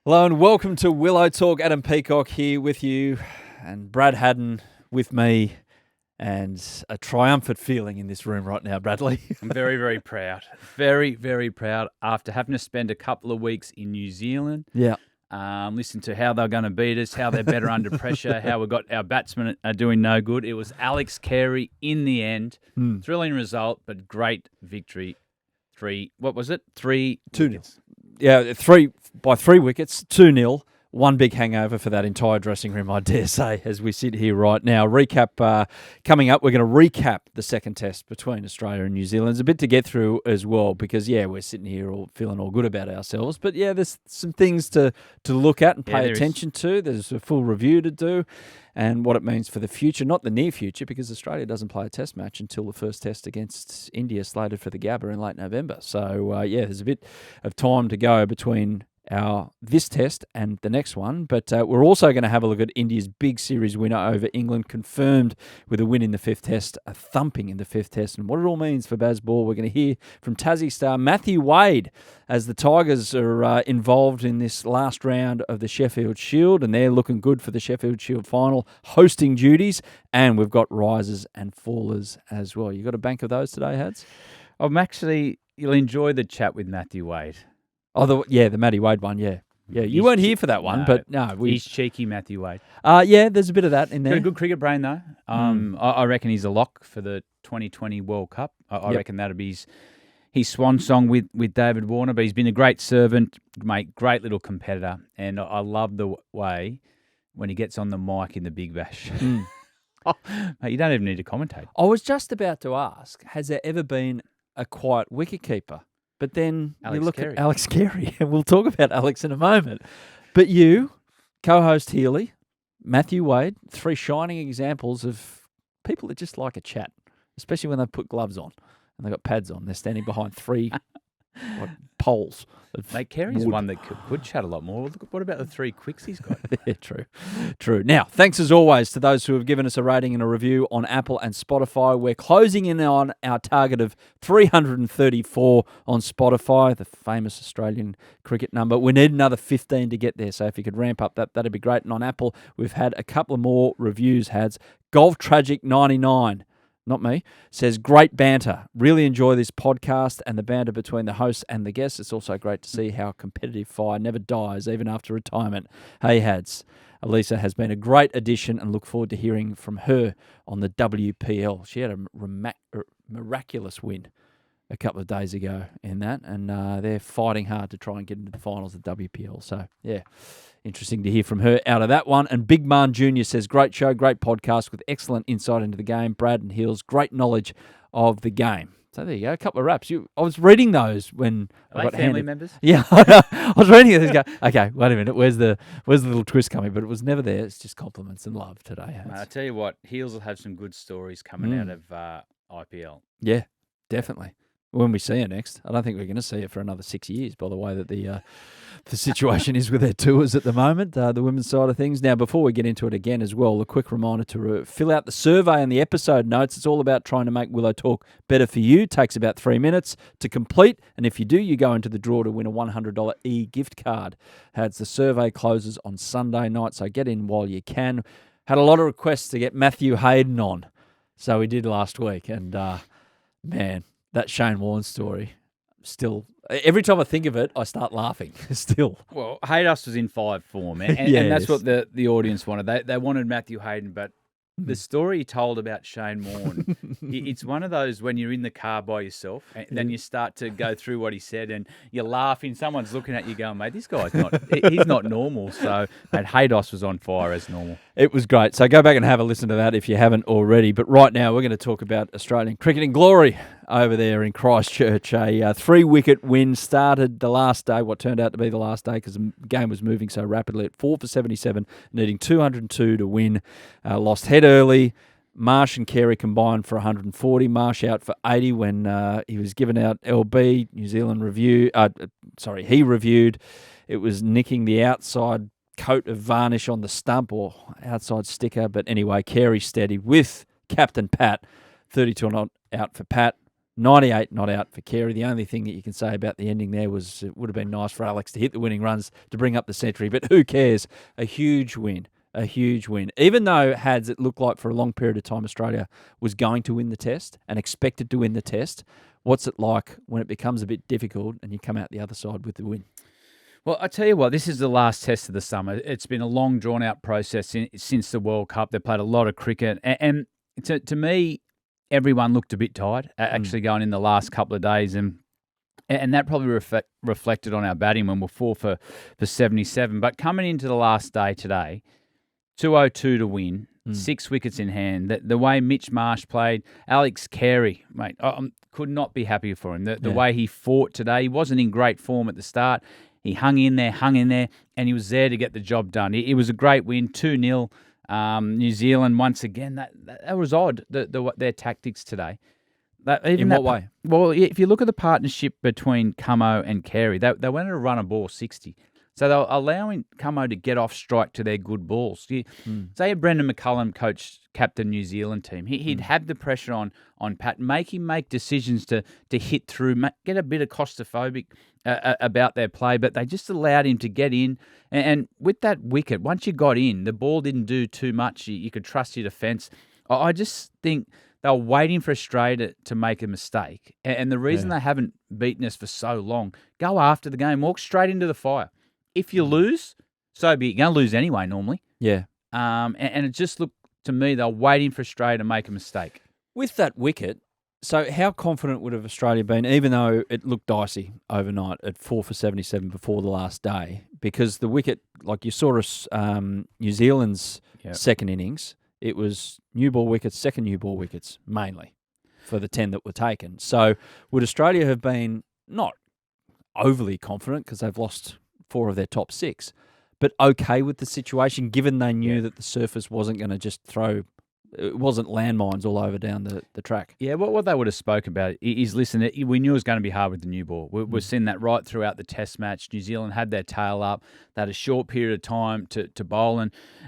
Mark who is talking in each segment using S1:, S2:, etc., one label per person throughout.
S1: Hello and welcome to Willow Talk. Adam Peacock here with you and Brad Haddin with me, and a triumphant feeling in this room right now, Bradley.
S2: I'm very, very proud. Very, very proud after having to spend a couple of weeks in New Zealand.
S1: Yeah.
S2: Listen to how they're going to beat us, how they're better under pressure, how we've got our batsmen are doing no good. It was Alex Carey in the end. Thrilling result, but great victory. 2-0.
S1: Yeah, by 3 wickets, 2-0. One big hangover for that entire dressing room, I dare say, as we sit here right now. Recap coming up. We're going to recap the second test between Australia and New Zealand. There's a bit to get through as well because, we're sitting here all feeling all good about ourselves. But, there's some things to look at and pay attention to. There's a full review to do and what it means for the future, not the near future, because Australia doesn't play a test match until the first test against India slated for the Gabba in late November. So, there's a bit of time to go between this test and the next one, but we're also going to have a look at India's big series winner over England, confirmed with a win in the fifth test, a thumping in the fifth test, and what it all means for Bazball. We're going to hear from Tassie star Matthew Wade as the Tigers are involved in this last round of the Sheffield Shield, and they're looking good for the Sheffield Shield final, hosting duties, and we've got risers and fallers as well. You got a bank of those today, Hads?
S2: You'll enjoy the chat with Matthew Wade.
S1: Oh, the Matty Wade one, yeah. You weren't here for that one, but no.
S2: He's cheeky, Matthew Wade.
S1: There's a bit of that in there.
S2: Got a good cricket brain, though. I reckon he's a lock for the 2020 World Cup. I reckon that'll be his swan song with David Warner, but he's been a great servant, mate, great little competitor, and I love the way when he gets on the mic in the Big Bash. Mate, you don't even need to commentate.
S1: I was just about to ask, has there ever been a quiet wicketkeeper? But then you look at Alex Carey, and we'll talk about Alex in a moment. But you, co-host Healy, Matthew Wade, three shining examples of people that just like a chat, especially when they put gloves on and they've got pads on. They're standing behind three poles.
S2: Mate, Carey's one that could chat a lot more. What about the 3 quicks he's got?
S1: Yeah, true. Now, thanks as always to those who have given us a rating and a review on Apple and Spotify. We're closing in on our target of 334 on Spotify, the famous Australian cricket number. We need another 15 to get there, so if you could ramp up that'd be great. And on Apple, we've had a couple of more reviews, Hads. Golf Tragic 99. Not me, says, great banter. Really enjoy this podcast and the banter between the hosts and the guests. It's also great to see how competitive fire never dies, even after retirement. Hey, Hads. Elisa has been a great addition and look forward to hearing from her on the WPL. She had a miraculous win a couple of days ago in that, and they're fighting hard to try and get into the finals of WPL. So, interesting to hear from her out of that one. And Big Man Jr. says, great show, great podcast with excellent insight into the game. Brad and Hills, great knowledge of the game. So there you go, a couple of raps. I was reading those when I got
S2: family members?
S1: Yeah, I was reading it. Go, okay, wait a minute. Where's the little twist coming? But it was never there. It's just compliments and love today.
S2: I tell you what, Hills will have some good stories coming out of IPL.
S1: Yeah, definitely. When we see her next, I don't think we're going to see her for another 6 years, by the way that the situation is with their tours at the moment, the women's side of things. Now, before we get into it again as well, a quick reminder to fill out the survey and the episode notes. It's all about trying to make Willow Talk better for you. It takes about 3 minutes to complete, and if you do, you go into the draw to win a $100 e-gift card. The survey closes on Sunday night, so get in while you can. Had a lot of requests to get Matthew Haddin on, so we did last week, and man, that Shane Warne story, still, every time I think of it, I start laughing, still.
S2: Well, Haydos was in 5 form, and that's what the audience wanted. They wanted Matthew Haddin, but the story he told about Shane Warne, it's one of those when you're in the car by yourself, and then you start to go through what he said, and you're laughing. Someone's looking at you going, mate, this guy's he's not normal. So, mate, Haydos was on fire as normal.
S1: It was great. So go back and have a listen to that if you haven't already. But right now, we're going to talk about Australian cricketing glory over there in Christchurch. A 3-wicket win started the last day, what turned out to be the last day because the game was moving so rapidly at 4 for 77, needing 202 to win. Lost head early. Marsh and Carey combined for 140. Marsh out for 80 when he was given out LB. New Zealand he reviewed. It was nicking the outside coat of varnish on the stump or outside sticker. But anyway, Carey steadied with Captain Pat. 32 not out for Pat. 98 not out for Carey. The only thing that you can say about the ending there was it would have been nice for Alex to hit the winning runs to bring up the century, but who cares? A huge win. A huge win. Even though Hads, it looked like for a long period of time Australia was going to win the test and expected to win the test, what's it like when it becomes a bit difficult and you come out the other side with the win?
S2: Well, I tell you what, this is the last test of the summer. It's been a long, drawn-out process since the World Cup. They played a lot of cricket. And to me, everyone looked a bit tired actually going in the last couple of days. And that probably reflected on our batting when we're 4 for 77. But coming into the last day today, 202 to win, 6 wickets in hand. The way Mitch Marsh played, Alex Carey, mate, I could not be happier for him. The way he fought today, he wasn't in great form at the start. He hung in there, and he was there to get the job done. It was a great win, 2-0. New Zealand, once again, that was odd, their tactics today.
S1: In what way?
S2: Well, if you look at the partnership between Cummo and Carey, they went to run a ball 60. So they were allowing Cummo to get off strike to their good balls. Say Brendan McCullum captain New Zealand team. He'd have the pressure on Pat, make him make decisions to hit through, get a bit of claustrophobic about their play, but they just allowed him to get in. And with that wicket, once you got in, the ball didn't do too much. You could trust your defence. I just think they were waiting for Australia to make a mistake. And the reason they haven't beaten us for so long, go after the game, walk straight into the fire. If you lose, so be it. You're going to lose anyway normally.
S1: Yeah.
S2: And it just looked to me they're waiting for Australia to make a mistake.
S1: With that wicket, so how confident would have Australia been, even though it looked dicey overnight at 4 for 77 before the last day? Because the wicket, like you saw us, New Zealand's second innings, it was new ball wickets, second new ball wickets mainly for the 10 that were taken. So would Australia have been not overly confident because they've lost 4 of their top 6, but okay with the situation given they knew that the surface wasn't going to just it wasn't landmines all over down the track?
S2: Yeah, what they would have spoke about is, listen, we knew it was going to be hard with the new ball. We've seen that right throughout the test match. New Zealand had their tail up. They had a short period of time to bowl,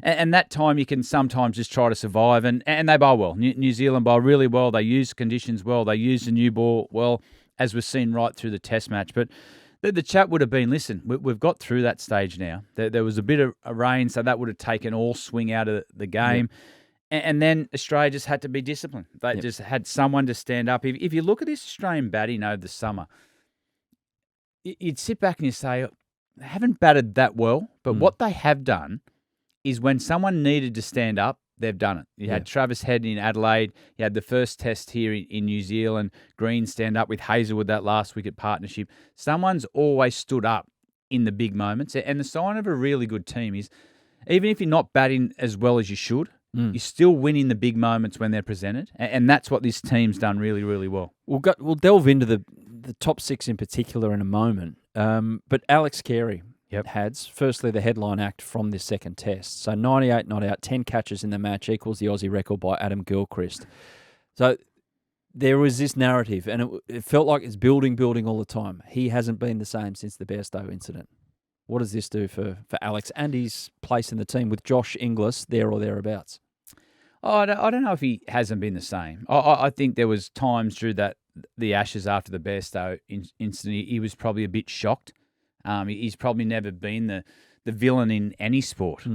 S2: and that time you can sometimes just try to survive, and they bowl well. New Zealand bowl really well. They use conditions well. They use the new ball well, as we've seen right through the test match. But the chat would have been, listen, we've got through that stage now. There was a bit of rain, so that would have taken all swing out of the game. Yep. And then Australia just had to be disciplined. They just had someone to stand up. If you look at this Australian batting over the summer, you'd sit back and you say, they haven't batted that well, but what they have done is when someone needed to stand up, they've done it. You had Travis Head in Adelaide. You had the first test here in New Zealand. Green stand up with Hazelwood, that last wicket partnership. Someone's always stood up in the big moments. And the sign of a really good team is, even if you're not batting as well as you should, you're still winning the big moments when they're presented. And that's what this team's done really, really well.
S1: We'll delve into the top 6 in particular in a moment. But Alex Carey, Hads, firstly, the headline act from this second test. So 98 not out, 10 catches in the match equals the Aussie record by Adam Gilchrist. So there was this narrative, and it felt like it's building all the time. He hasn't been the same since the Bairstow incident. What does this do for Alex and his place in the team with Josh Inglis there or thereabouts?
S2: Oh, I don't know if he hasn't been the same. I think there was times through the Ashes after the Bairstow incident, he was probably a bit shocked. He's probably never been the villain in any sport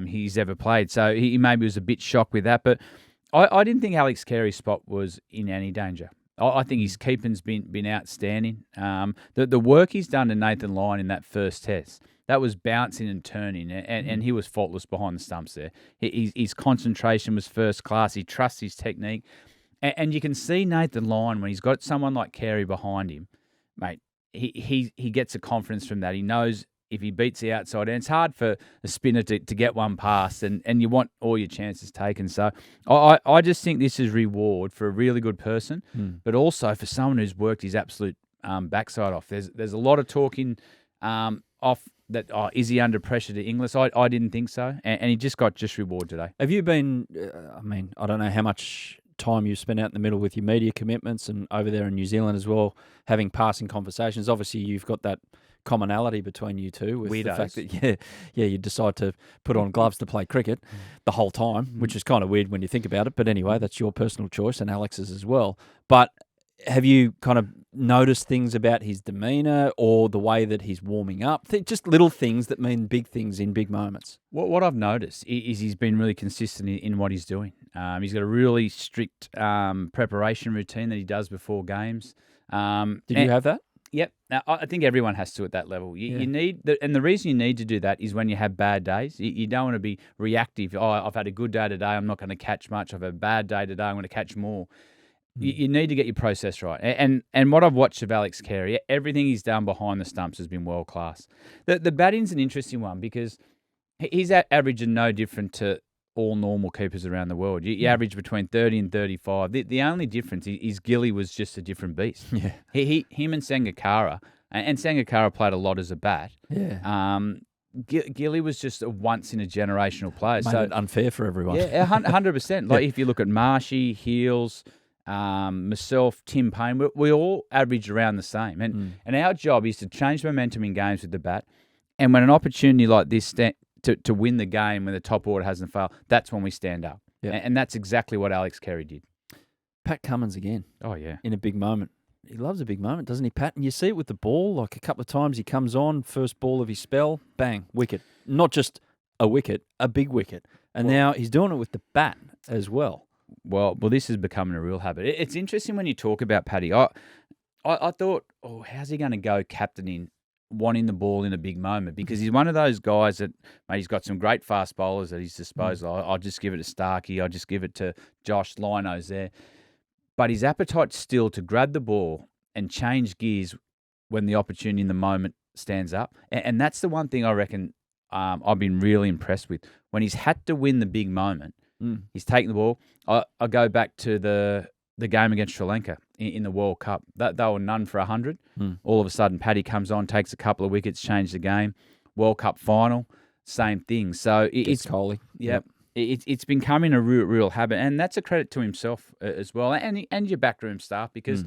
S2: he's ever played. So he maybe was a bit shocked with that. But I didn't think Alex Carey's spot was in any danger. I think his keeping's been outstanding. The work he's done to Nathan Lyon in that first test, that was bouncing and turning, and he was faultless behind the stumps there. His concentration was first class. He trusts his technique. And you can see Nathan Lyon, when he's got someone like Carey behind him, mate, he gets a confidence from that. He knows if he beats the outside, and it's hard for a spinner to get one past, and you want all your chances taken. So I just think this is reward for a really good person, but also for someone who's worked his absolute backside off. There's a lot of talking off that, is he under pressure to Inglis? I didn't think so, and he just got reward today.
S1: Have you been, I don't know how much time you spent out in the middle with your media commitments and over there in New Zealand as well, having passing conversations. Obviously, you've got that commonality between you two with the fact that you decide to put on gloves to play cricket the whole time, which is kind of weird when you think about it. But anyway, that's your personal choice and Alex's as well. But have you kind of noticed things about his demeanour or the way that he's warming up? Just little things that mean big things in big moments.
S2: What I've noticed is he's been really consistent in what he's doing. He's got a really strict preparation routine that he does before games.
S1: Did you have that?
S2: Yep. Now, I think everyone has to at that level. You need, and the reason you need to do that is when you have bad days. You don't want to be reactive. Oh, I've had a good day today. I'm not going to catch much. I've had a bad day today. I'm going to catch more. You need to get your process right. And what I've watched of Alex Carey, everything he's done behind the stumps has been world class. The batting's an interesting one because he's averaging no different to all normal keepers around the world. You average between 30 and 35. The only difference is Gilly was just a different beast.
S1: Yeah.
S2: Him and Sangakkara, and Sangakkara played a lot as a bat.
S1: Yeah.
S2: Gilly was just a once-in-a-generational player.
S1: Made it unfair for everyone.
S2: Yeah, 100%. Like if you look at Marshy, Heels, myself, Tim Payne, we all averaged around the same. And our job is to change momentum in games with the bat. And when an opportunity like this to win the game when the top order hasn't failed, that's when we stand up.
S1: Yeah.
S2: And that's exactly what Alex Carey did.
S1: Pat Cummins again.
S2: Oh, yeah.
S1: In a big moment. He loves a big moment, doesn't he, Pat? And you see it with the ball. Like a couple of times he comes on, first ball of his spell, bang, wicket. Not just a wicket, a big wicket. And now he's doing it with the bat as well.
S2: Well, this is becoming a real habit. It's interesting when you talk about Paddy. I thought, how's he going to go captaining, wanting the ball in a big moment? Because he's one of those guys that, mate, he's got some great fast bowlers at his disposal. I'll just give it to Starkey. I'll just give it to Josh. Lino's there. But his appetite's still to grab the ball and change gears when the opportunity in the moment stands up. And that's the one thing I reckon I've been really impressed with. When he's had to win the big moment, he's taken the ball. I go back to the game against Sri Lanka in the World Cup. They were none for 100. All of a sudden, Paddy comes on, takes a couple of wickets, changed the game. World Cup final, same thing. So it's
S1: Coley.
S2: Yep. It's becoming a real habit, and that's a credit to himself as well, and your backroom staff, because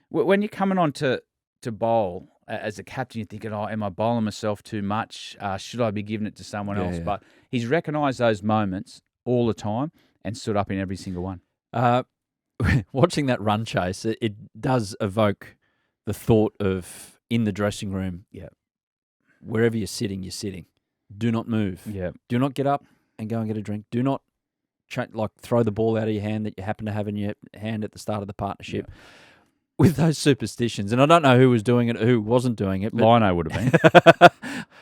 S2: when you're coming on to bowl as a captain, you're thinking, am I bowling myself too much? Should I be giving it to someone else? But he's recognised those moments all the time and stood up in every single one.
S1: Watching that run chase, it does evoke the thought of in the dressing room, wherever you're sitting. Do not move.
S2: Yeah.
S1: Do not get up and go and get a drink. Do not throw the ball out of your hand that you happen to have in your hand at the start of the partnership. Yeah. With those superstitions, and I don't know who was doing it, who wasn't doing it.
S2: Lino would have been.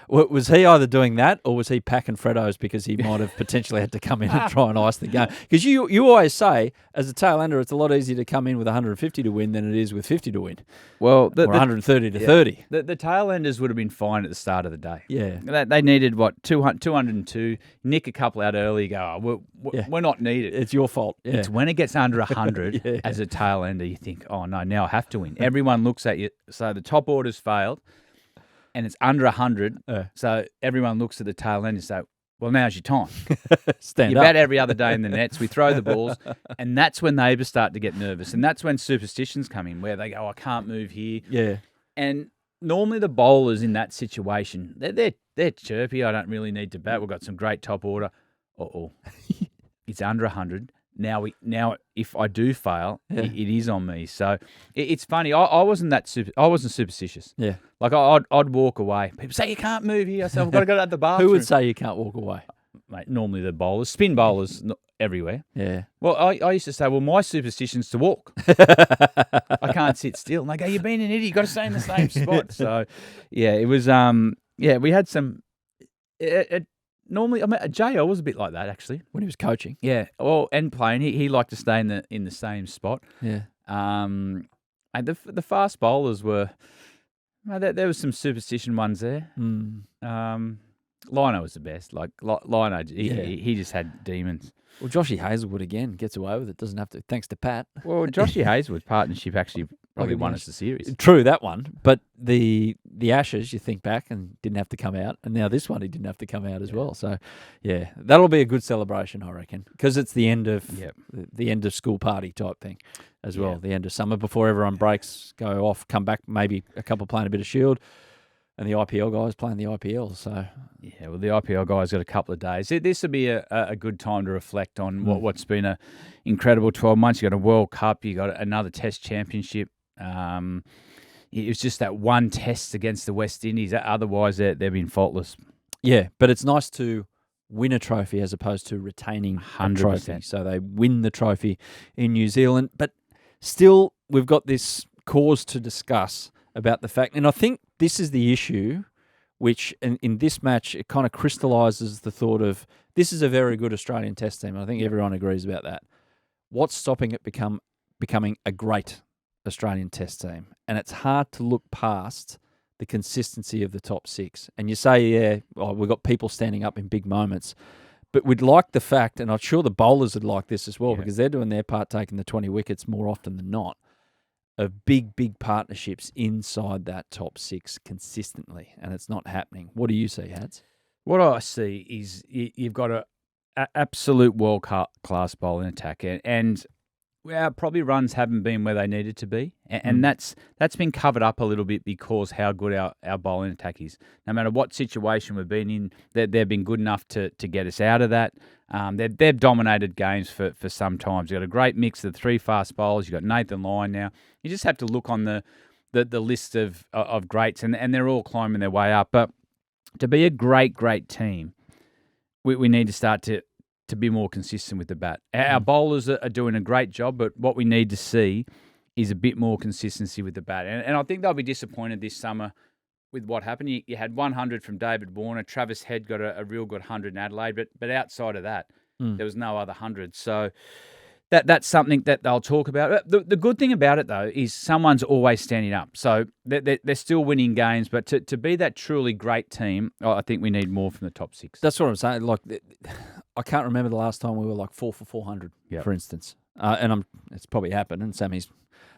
S1: Was he either doing that or was he packing Freddos because he might have potentially had to come in and try and ice the game? Because you always say, as a tail ender, it's a lot easier to come in with 150 to win than it is with 50 to win.
S2: Well,
S1: or 130 to 30.
S2: The tail enders would have been fine at the start of the day.
S1: Yeah.
S2: They needed, 202, nick a couple out early, go, we're not needed.
S1: It's your fault. Yeah.
S2: It's when it gets under 100 as a tail ender, you think, oh, no, now I have to win. Everyone looks at you. So the top order's failed and it's under 100. So everyone looks at the tail end and say, well, now's your time.
S1: Stand
S2: you
S1: up.
S2: bat every other day in the nets. We throw the balls. And that's when they start to get nervous. And that's when superstitions come in, where they go, I can't move here.
S1: Yeah.
S2: And normally the bowlers in that situation, they're chirpy. I don't really need to bat. We've got some great top order. It's under 100. Now, if I do fail, it is on me. So it's funny. I wasn't I wasn't superstitious.
S1: Yeah,
S2: like I'd walk away. People say you can't move here. I said I've got to go to the bathroom.
S1: Who would say you can't walk away?
S2: Mate, normally the bowlers, spin bowlers, everywhere.
S1: Yeah.
S2: Well, I used to say, well, my superstition's to walk. I can't sit still. And they go, you've been an idiot. You've got to stay in the same spot. So, yeah, it was. We had some. Normally, JL was a bit like that actually
S1: when he was coaching.
S2: Yeah, well, and playing, he liked to stay in the same spot.
S1: Yeah.
S2: And the fast bowlers were, there was some superstition ones there. Lino was the best. Like Lino, he just had demons.
S1: Well, Joshy Hazelwood again gets away with it. Doesn't have to, thanks to Pat.
S2: Well, Joshy Hazelwood's partnership actually probably won us the series.
S1: True, that one. But the Ashes, you think back, and didn't have to come out. And now this one, he didn't have to come out as well. So, yeah, that'll be a good celebration, I reckon, because it's the end of the end of school party type thing as well. The end of summer before everyone breaks, go off, come back, maybe a couple playing a bit of Shield. And the IPL guys playing the IPL, so...
S2: Yeah, well, the IPL guys got a couple of days. This would be a good time to reflect on what's been an incredible 12 months. You got a World Cup, you got another Test Championship. It was just that one test against the West Indies. Otherwise, they've been faultless.
S1: Yeah, but it's nice to win a trophy as opposed to retaining 100%. A trophy. So they win the trophy in New Zealand. But still, we've got this cause to discuss about the fact, and I think this is the issue, which in this match, it kind of crystallises the thought of, this is a very good Australian Test team. I think everyone agrees about that. What's stopping it becoming a great Australian Test team? And it's hard to look past the consistency of the top six. And you say, we've got people standing up in big moments. But we'd like the fact, and I'm sure the bowlers would like this as well, because they're doing their part, taking the 20 wickets more often than not, of big partnerships inside that top six consistently, and it's not happening. What do you see, Hads?
S2: What I see is you've got an absolute world-class bowling attack, and our probably runs haven't been where they needed to be, and that's been covered up a little bit because how good our bowling attack is. No matter what situation we've been in, they've been good enough to get us out of that. They've dominated games for some time. You've got a great mix of 3 fast bowlers. You've got Nathan Lyon now. You just have to look on the list of greats, and they're all climbing their way up. But to be a great team, we need to start to be more consistent with the bat. Our bowlers are doing a great job, but what we need to see is a bit more consistency with the bat. And I think they'll be disappointed this summer with what happened. You had 100 from David Warner. Travis Head got a real good 100 in Adelaide, but outside of that, there was no other 100. So that's something that they'll talk about. The good thing about it, though, is someone's always standing up. So they're still winning games, but to be that truly great team, I think we need more from the top six.
S1: That's what I'm saying. Like, I can't remember the last time we were like 4 for 400, for instance. And it's probably happened, and Sammy's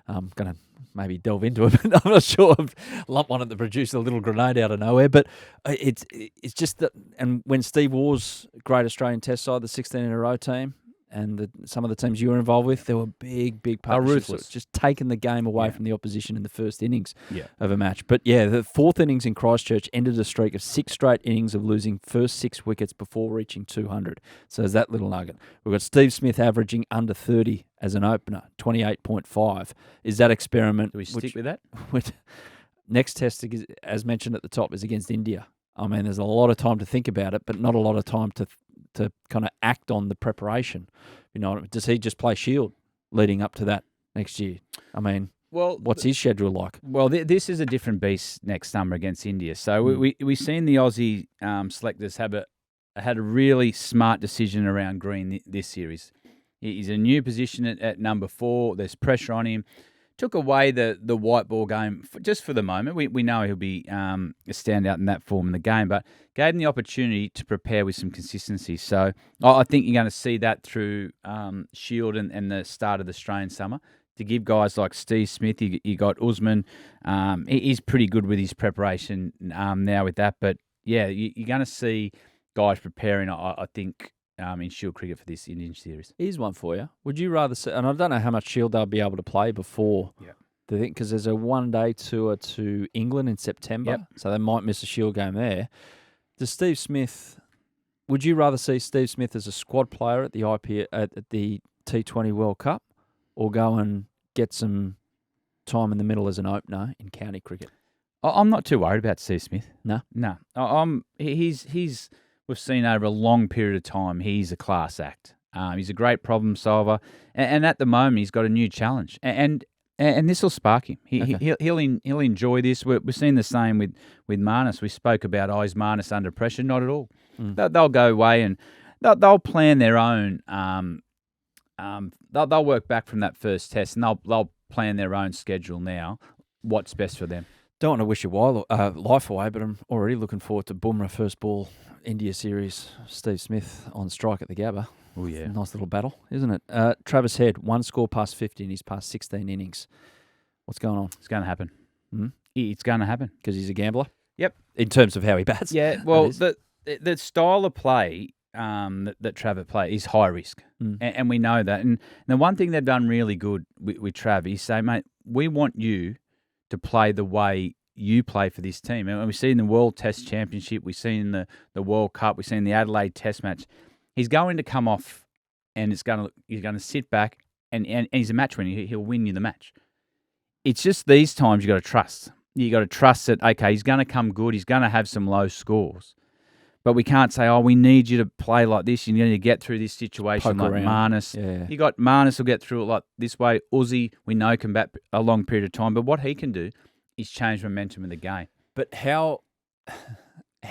S1: going to maybe delve into it, but I'm not sure. I've lumped one at the producer, a little grenade out of nowhere. But it's just that, and when Steve Waugh's great Australian Test side, the 16 in a row team, and some of the teams you were involved with, there were big partnerships.
S2: Ruthless.
S1: Just taking the game away from the opposition in the first innings of a match. But the fourth innings in Christchurch ended a streak of 6 straight innings of losing first 6 wickets before reaching 200. So there's that little nugget. We've got Steve Smith averaging under 30 as an opener, 28.5. Is that experiment?
S2: Do we stick with that?
S1: Next test, as mentioned at the top, is against India. I mean, there's a lot of time to think about it, but not a lot of time to kind of act on the preparation. You know, does he just play Shield leading up to that next year? I mean, what's his schedule like?
S2: Well, this is a different beast next summer against India. So we've seen the Aussie selectors had a really smart decision around Green this series. He's a new position at number 4. There's pressure on him. Took away the white ball game just for the moment. We know he'll be a standout in that form in the game, but gave him the opportunity to prepare with some consistency. So I think you're going to see that through Shield and the start of the Australian summer. To give guys like Steve Smith, you got Usman. He's pretty good with his preparation now with that. But you're going to see guys preparing, I think, in Shield cricket for this Indian series.
S1: Here's one for you. Would you rather see, and I don't know how much Shield they'll be able to play before the thing, because there's a one-day tour to England in September, so they might miss a Shield game there. Would you rather see Steve Smith as a squad player at the at the T20 World Cup, or go and get some time in the middle as an opener in county cricket?
S2: I'm not too worried about Steve Smith.
S1: No?
S2: We've seen over a long period of time, he's a class act. He's a great problem solver, and at the moment he's got a new challenge, and this will spark him. He'll enjoy this. We're seeing the same with Marnus. We spoke about is Marnus under pressure? Not at all. They'll go away and they'll plan their own. They'll work back from that first test, and they'll plan their own schedule now. What's best for them?
S1: Don't want to wish your life away, but I'm already looking forward to Bumrah first ball India series. Steve Smith on strike at the Gabba.
S2: Oh yeah,
S1: nice little battle, isn't it? Travis Head, 1 score past 50 in his past 16 innings. What's going on?
S2: It's going to happen. It's going to happen
S1: because he's a gambler.
S2: Yep.
S1: In terms of how he bats.
S2: Yeah. Well, the style of play that Travis plays is high risk, and we know that. And the one thing they've done really good with Trav is say, mate, we want you to play the way you play for this team. And we see in the World Test Championship, we see in the World Cup, we see in the Adelaide Test match, he's going to come off and he's going to sit back and he's a match winner. He'll win you the match. It's just these times you got to trust. You got to trust that, okay, he's going to come good. He's going to have some low scores. But we can't say, we need you to play like this. You need to get through this situation like Marnus.
S1: Yeah.
S2: You got Marnus will get through it like this way. Uzi, we know, can bat a long period of time. But what he can do is change momentum of the game.
S1: But how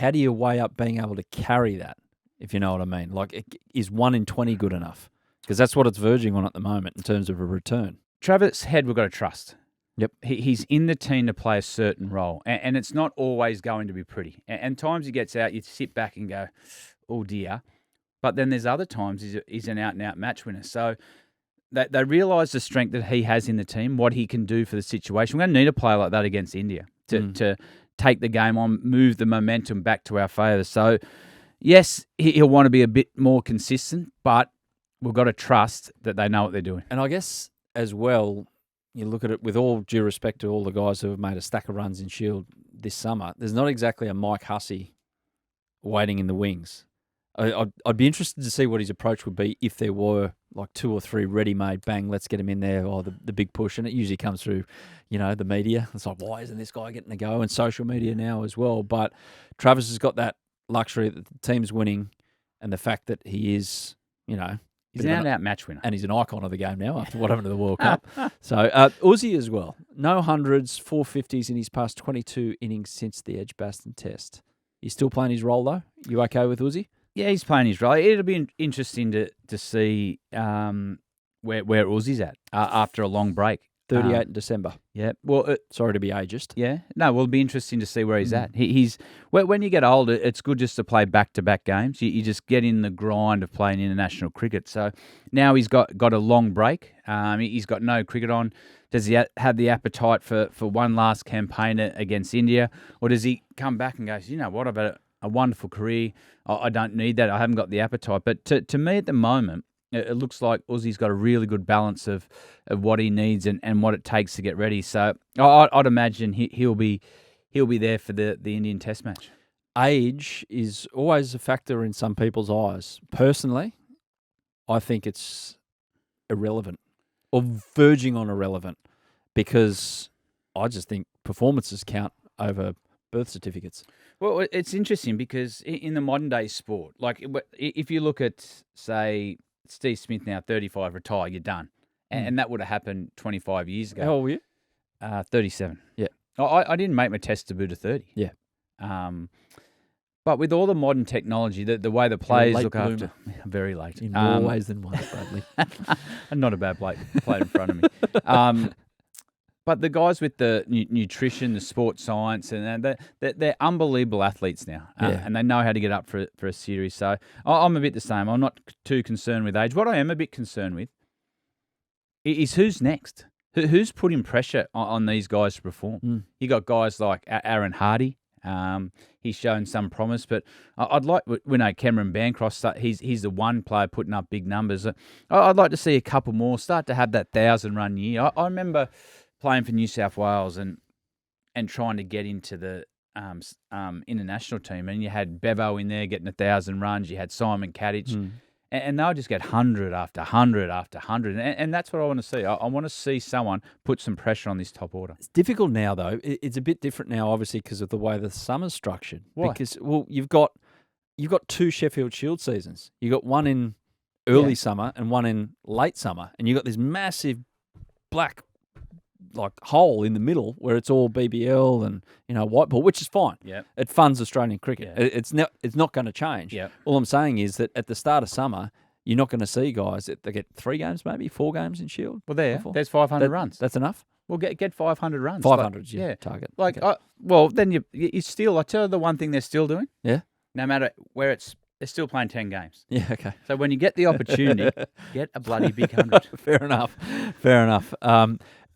S1: do you weigh up being able to carry that, if you know what I mean? Like, is 1 in 20 good enough? Because that's what it's verging on at the moment in terms of a return.
S2: Travis Head, we've got to trust.
S1: Yep.
S2: He's in the team to play a certain role, and it's not always going to be pretty. And times he gets out, you sit back and go, oh dear. But then there's other times he's an out-and-out match winner. So they realise the strength that he has in the team, what he can do for the situation. We're going to need a player like that against India to take the game on, move the momentum back to our favour. So, yes, he'll want to be a bit more consistent, but we've got to trust that they know what they're doing.
S1: And I guess as well, you look at it with all due respect to all the guys who have made a stack of runs in Shield this summer, there's not exactly a Mike Hussey waiting in the wings. I'd be interested to see what his approach would be if there were like 2 or 3 ready-made, bang, let's get him in there, or the big push. And it usually comes through, the media. It's like, why isn't this guy getting a go? And social media now as well. But Travis has got that luxury that the team's winning and the fact that he is,
S2: he's an out-and-out match winner.
S1: And he's an icon of the game now after what happened to the World Cup. So, Uzi as well. No hundreds, 450s in his past 22 innings since the Edgbaston Test. He's still playing his role, though? You okay with Uzi?
S2: Yeah, he's playing his role. It'll be interesting to see where Uzi's at after a long break.
S1: 38 in December.
S2: Yeah. Well,
S1: sorry to be ageist.
S2: Yeah. No, well, it'll be interesting to see where he's at. He's when you get older, it's good just to play back-to-back games. You just get in the grind of playing international cricket. So now he's got a long break. He's got no cricket on. Does he have the appetite for one last campaign against India? Or does he come back and go, you know what, I've had a wonderful career. I don't need that. I haven't got the appetite. But to me at the moment, it looks like Uzi's got a really good balance of what he needs and what it takes to get ready. So I'd imagine he'll be there for the Indian Test match.
S1: Age is always a factor in some people's eyes. Personally, I think it's irrelevant or verging on irrelevant because I just think performances count over birth certificates.
S2: Well, it's interesting because in the modern day sport, like if you look at, say, Steve Smith now, 35, retire, you're done. And that would have happened 25 years ago.
S1: How old were you?
S2: 37.
S1: Yeah.
S2: I didn't make my test debut to 30.
S1: Yeah.
S2: But with all the modern technology, the way the players look after... Very late.
S1: In more ways than one, Bradley.
S2: And not a bad plate in front of me. But the guys with the nutrition, the sports science, and they're unbelievable athletes now. And they know how to get up for a series. So I'm a bit the same. I'm not too concerned with age. What I am a bit concerned with is who's next. Who's putting pressure on these guys to perform? You got guys like Aaron Hardy. He's shown some promise, but I'd like, we know Cameron Bancroft, he's the one player putting up big numbers. I'd like to see a couple more start to have that 1,000-run year. I remember playing for New South Wales and trying to get into the international team, and you had Bevo in there getting 1,000 runs. You had Simon Kadich, and they'll just get 100 after 100 after 100, and that's what I want to see. I want to see someone put some pressure on this top order.
S1: It's difficult now, though. It's a bit different now, obviously, because of the way the summer's structured.
S2: Why?
S1: Because you've got 2 Sheffield Shield seasons. You got one in early summer and one in late summer, and you got this massive black hole in the middle where it's all BBL and white ball, which is fine.
S2: Yeah,
S1: it funds Australian cricket.
S2: Yeah.
S1: It's not going to change.
S2: Yeah.
S1: All I'm saying is that at the start of summer, you're not going to see guys that they get 3 games, maybe 4 games in Shield.
S2: Well, there's 500 runs.
S1: That's enough.
S2: Well, get 500 runs.
S1: 500's your target.
S2: Then you still. I tell you the one thing they're still doing.
S1: Yeah.
S2: No matter where they're still playing 10 games.
S1: Yeah, okay.
S2: So when you get the opportunity, get a bloody big 100.
S1: Fair enough.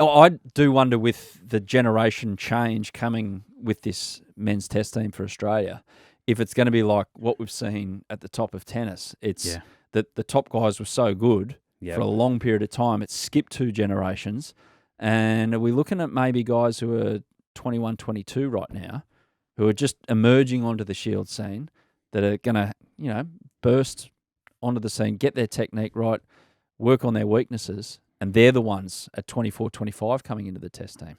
S1: I do wonder with the generation change coming with this men's test team for Australia, if it's going to be like what we've seen at the top of tennis. It's that the top guys were so good for a long period of time. It skipped 2 generations. And are we looking at maybe guys who are 21, 22 right now, who are just emerging onto the Shield scene, that are going to, burst onto the scene, get their technique right, work on their weaknesses, and they're the ones at 24, 25 coming into the Test team.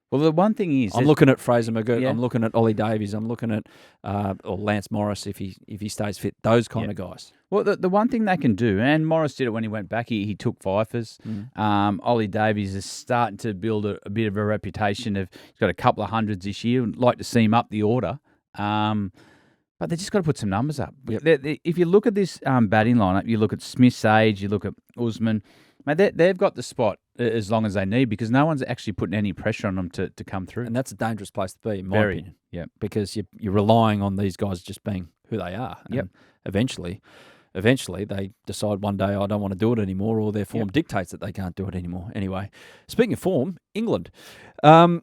S2: Well, the one thing is,
S1: I'm looking at Fraser McGirt.
S2: Yeah.
S1: I'm looking at Ollie Davies. I'm looking at or Lance Morris if he stays fit. Those kind of guys.
S2: Well, the one thing they can do, and Morris did it when he went back. He took fifers. Ollie Davies is starting to build a bit of a reputation. He's got a couple of hundreds this year. I'd like to see him up the order. But they just got to put some numbers up.
S1: Yep.
S2: If you look at this batting lineup, you look at Smith's age, you look at Usman, mate, they've got the spot as long as they need, because no one's actually putting any pressure on them to come through.
S1: And that's a dangerous place to be, in my opinion.
S2: Yeah.
S1: Because you're relying on these guys just being who they are.
S2: Yep.
S1: And eventually they decide one day, I don't want to do it anymore, or their form dictates that they can't do it anymore. Anyway, speaking of form, England. The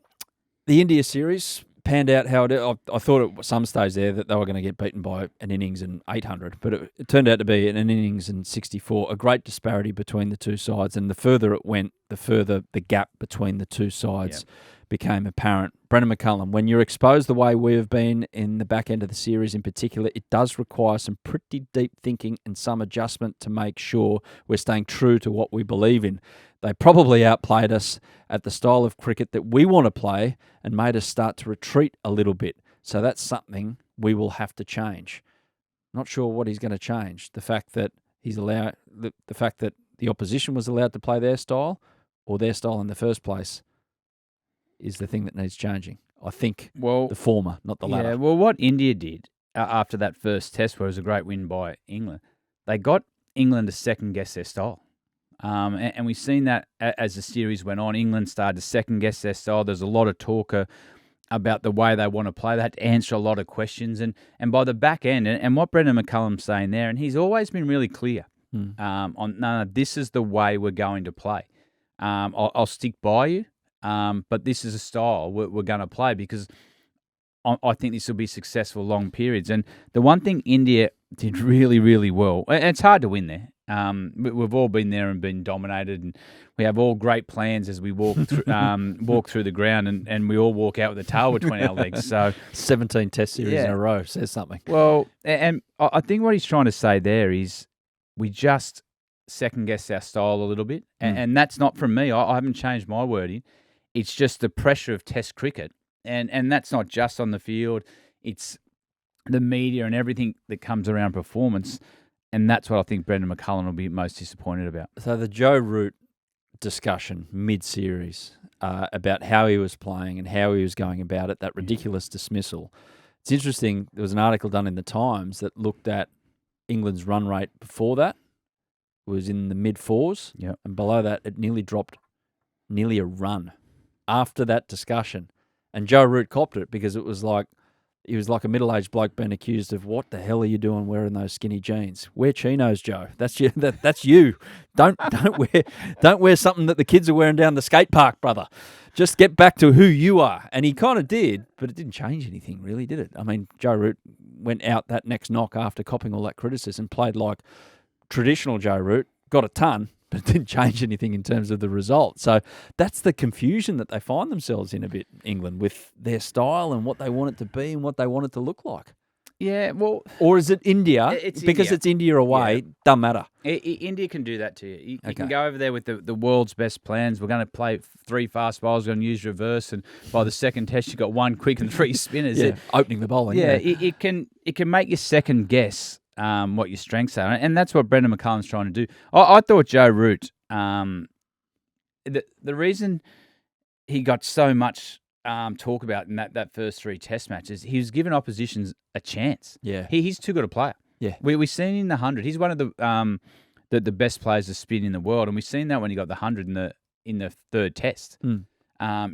S1: India series panned out how I thought at some stage there that they were going to get beaten by an innings and 800, but it turned out to be an innings and 64, a great disparity between the two sides, and the further it went, the further the gap between the two sides became apparent. Brendan McCullum, when you're exposed the way we have been in the back end of the series in particular, it does require some pretty deep thinking and some adjustment to make sure we're staying true to what we believe in. They probably outplayed us at the style of cricket that we want to play and made us start to retreat a little bit. So that's something we will have to change. Not sure what he's going to change. The fact that the fact that the opposition was allowed to play their style, or their style in the first place, is the thing that needs changing. I think the former, not the latter.
S2: Yeah, well, what India did after that first test, where it was a great win by England, they got England to second-guess their style. And we've seen that as the series went on. England started to second-guess their style. There's a lot of talk about the way they want to play. They had to answer a lot of questions. And by the back end, and what Brendan McCullum's saying there, and he's always been really clear on, no, this is the way we're going to play. I'll stick by you. But this is a style we're going to play, because I think this will be successful long periods. And the one thing India did really, really well, and it's hard to win there. We've all been there and been dominated, and we have all great plans as we walk through, the ground, and we all walk out with a tail between our legs. So
S1: 17 test series in a row says something.
S2: Well, and I think what he's trying to say there is we just second-guess our style a little bit, and that's not from me. I haven't changed my wording. It's just the pressure of Test cricket, and that's not just on the field. It's the media and everything that comes around performance, and that's what I think Brendan McCullum will be most disappointed about.
S1: So the Joe Root discussion mid-series about how he was playing and how he was going about it, that ridiculous dismissal. It's interesting, there was an article done in the Times that looked at England's run rate before that. It was in the mid-fours, and below that it nearly dropped nearly a run after that discussion. And Joe Root copped it, because it was like he was like a middle-aged bloke being accused of, what the hell are you doing wearing those skinny jeans? Wear chinos, Joe. That's you. That's you. Don't wear something that the kids are wearing down the skate park, brother. Just get back to who you are. And he kind of did, but it didn't change anything, really, did it? I mean, Joe Root went out that next knock after copping all that criticism, played like traditional Joe Root, got a ton, but it didn't change anything in terms of the result. So that's the confusion that they find themselves in a bit, England, with their style and what they want it to be and what they want it to look like.
S2: Yeah, well...
S1: Or is it India? Because it's India away, doesn't matter.
S2: India can do that to you. You can go over there with the world's best plans. We're going to play 3 fast bowls, we're going to use reverse, and by the second test, you've got 1 quick and 3 spinners.
S1: Opening the bowling.
S2: It can make you second guess what your strengths are. And that's what Brendan McCullum's trying to do. I thought Joe Root, the reason he got so much talk about in that first 3 test matches, he was giving oppositions a chance.
S1: Yeah.
S2: He's too good a player. Yeah. We've seen in the 100. He's one of the best players to spin in the world, and we've seen that when he got the 100 in the 3rd test.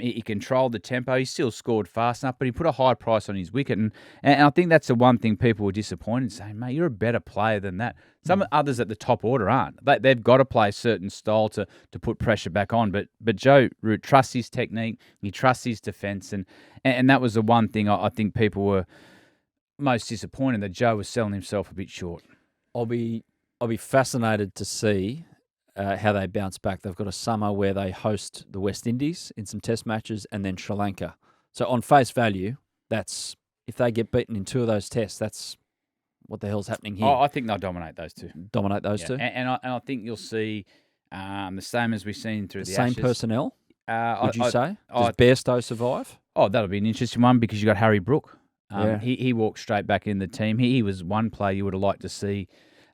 S2: He controlled the tempo. He still scored fast enough, but he put a high price on his wicket. And I think that's the one thing people were disappointed, saying, mate, you're a better player than that. Some others at the top order aren't. They've got to play a certain style to put pressure back on. But Joe Root trusts his technique. He trusts his defence. And that was the one thing I think people were most disappointed, that Joe was selling himself a bit short.
S1: I'll be fascinated to see how they bounce back. They've got a summer where they host the West Indies in some test matches, and then Sri Lanka So on face value, that's if they get beaten in 2 of those tests, that's what the hell's happening here.
S2: Oh, I think they'll dominate those two.
S1: Dominate those two?
S2: And I think you'll see the same as we've seen through the
S1: same
S2: Ashes.
S1: Personnel, would you say? Does Bairstow survive?
S2: Oh, that'll be an interesting one because you got Harry Brook. He walked straight back in the team. He was one player you would have liked to see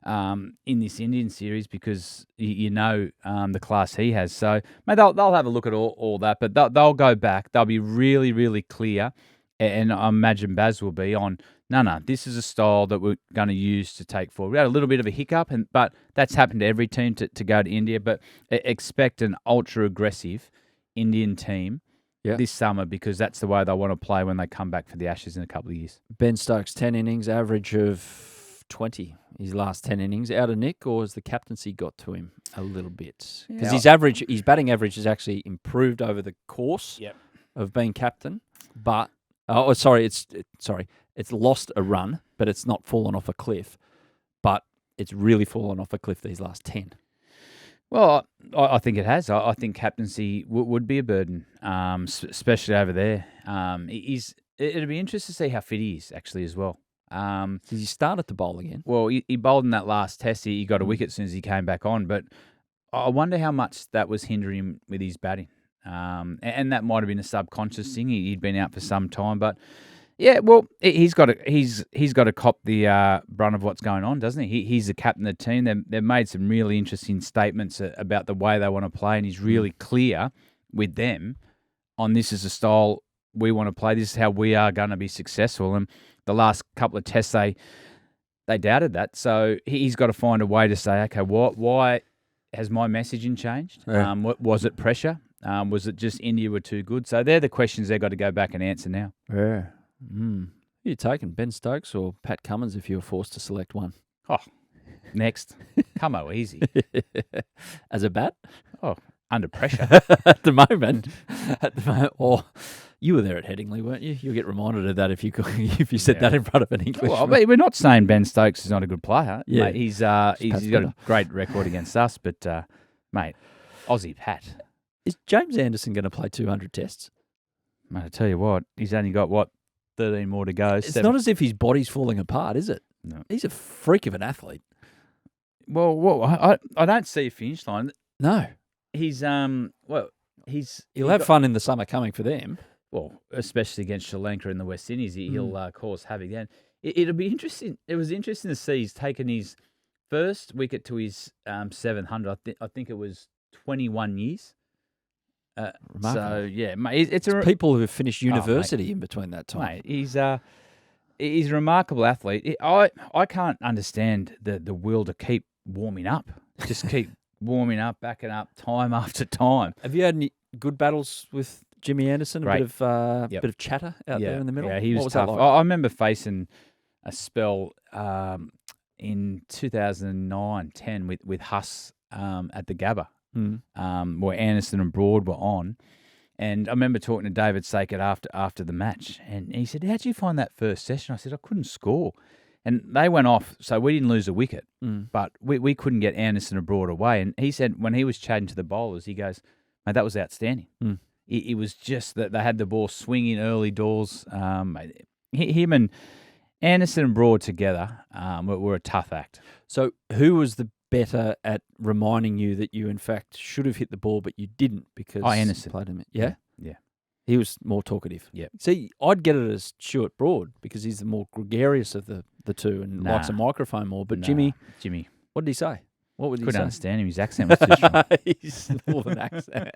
S2: in this Indian series because you know the class he has. So mate, they'll have a look at all that, but they'll go back. They'll be really, really clear, and I imagine Baz will be on, no, this is a style that we're going to use to take forward. We had a little bit of a hiccup, but that's happened to every team to go to India, but expect an ultra-aggressive Indian team this summer because that's the way they want to play when they come back for the Ashes in a couple of years.
S1: Ben Stokes, 10 innings, average of 20, his last 10 innings. Out of nick, or has the captaincy got to him a little bit? Because his batting average has actually improved over the course of being captain, but it's lost a run, but it's not fallen off a cliff. But it's really fallen off a cliff these last 10.
S2: Well, I think it has. I think captaincy would be a burden, especially over there. It'll be interesting to see how fit he is, actually, as well.
S1: Did he start at the bowl again?
S2: Well, he bowled in that last test. He got a wicket as soon as he came back on, but I wonder how much that was hindering him with his batting. And that might have been a subconscious thing. He'd been out for some time, but yeah, well, he's got to cop the brunt of what's going on, doesn't he? He's the captain of the team. They've made some really interesting statements about the way they want to play, and he's really clear with them on this is the style we want to play. This is how we are going to be successful. And the last couple of tests, they doubted that. So he's got to find a way to say, okay, why has my messaging changed?
S1: Yeah.
S2: Was it pressure? Was it just India were too good? So they're the questions they've got to go back and answer now.
S1: Yeah. Who you taking, Ben Stokes or Pat Cummins if you were forced to select one?
S2: Oh, next. Cummo, easy.
S1: As a bat?
S2: Oh, under pressure.
S1: At the moment. Or you were there at Headingley, weren't you? You'll get reminded of that if you said that in front of an Englishman.
S2: Well, we're not saying Ben Stokes is not a good player.
S1: Yeah.
S2: Mate, he's got a great record against us, but, mate, Aussie Pat.
S1: Is James Anderson going to play 200 tests?
S2: Mate, I tell you what, he's only got, 13 more to go.
S1: It's not as if his body's falling apart, is it?
S2: No.
S1: He's a freak of an athlete.
S2: Well, I don't see a finish line.
S1: No.
S2: He's He'll
S1: have fun in the summer coming for them.
S2: Well, especially against Sri Lanka in the West Indies, he'll cause havoc then. It'll be interesting. It was interesting to see he's taken his first wicket to his 700. I think it was 21 years. So yeah, mate, it's
S1: people who have finished university in between that time.
S2: Mate, he's a remarkable athlete. I can't understand the will to keep warming up, just keep warming up, backing up, time after time.
S1: Have you had any good battles with Jimmy Anderson?
S2: Great.
S1: Bit of chatter out there in the middle.
S2: Yeah, he was tough.
S1: Like?
S2: I remember facing a spell in 2009-10 with Huss at the Gabba. Where Anderson and Broad were on. And I remember talking to David Sackett after the match, and he said, how'd you find that first session? I said, I couldn't score. And they went off, so we didn't lose a wicket, but we couldn't get Anderson and Broad away. And he said when he was chatting to the bowlers, he goes, mate, that was outstanding. It was just that they had the ball swinging early doors. Him and Anderson and Broad together were a tough act. So
S1: who was the better at reminding you that you in fact should have hit the ball but you didn't because
S2: Anderson
S1: played him? Yeah?
S2: Yeah.
S1: He was more talkative.
S2: Yeah.
S1: See, I'd get it as Stuart Broad because he's the more gregarious of the two and likes a microphone more. But Jimmy, what did he say? What would he say?
S2: Couldn't understand him. His accent was too strong.
S1: His northern accent.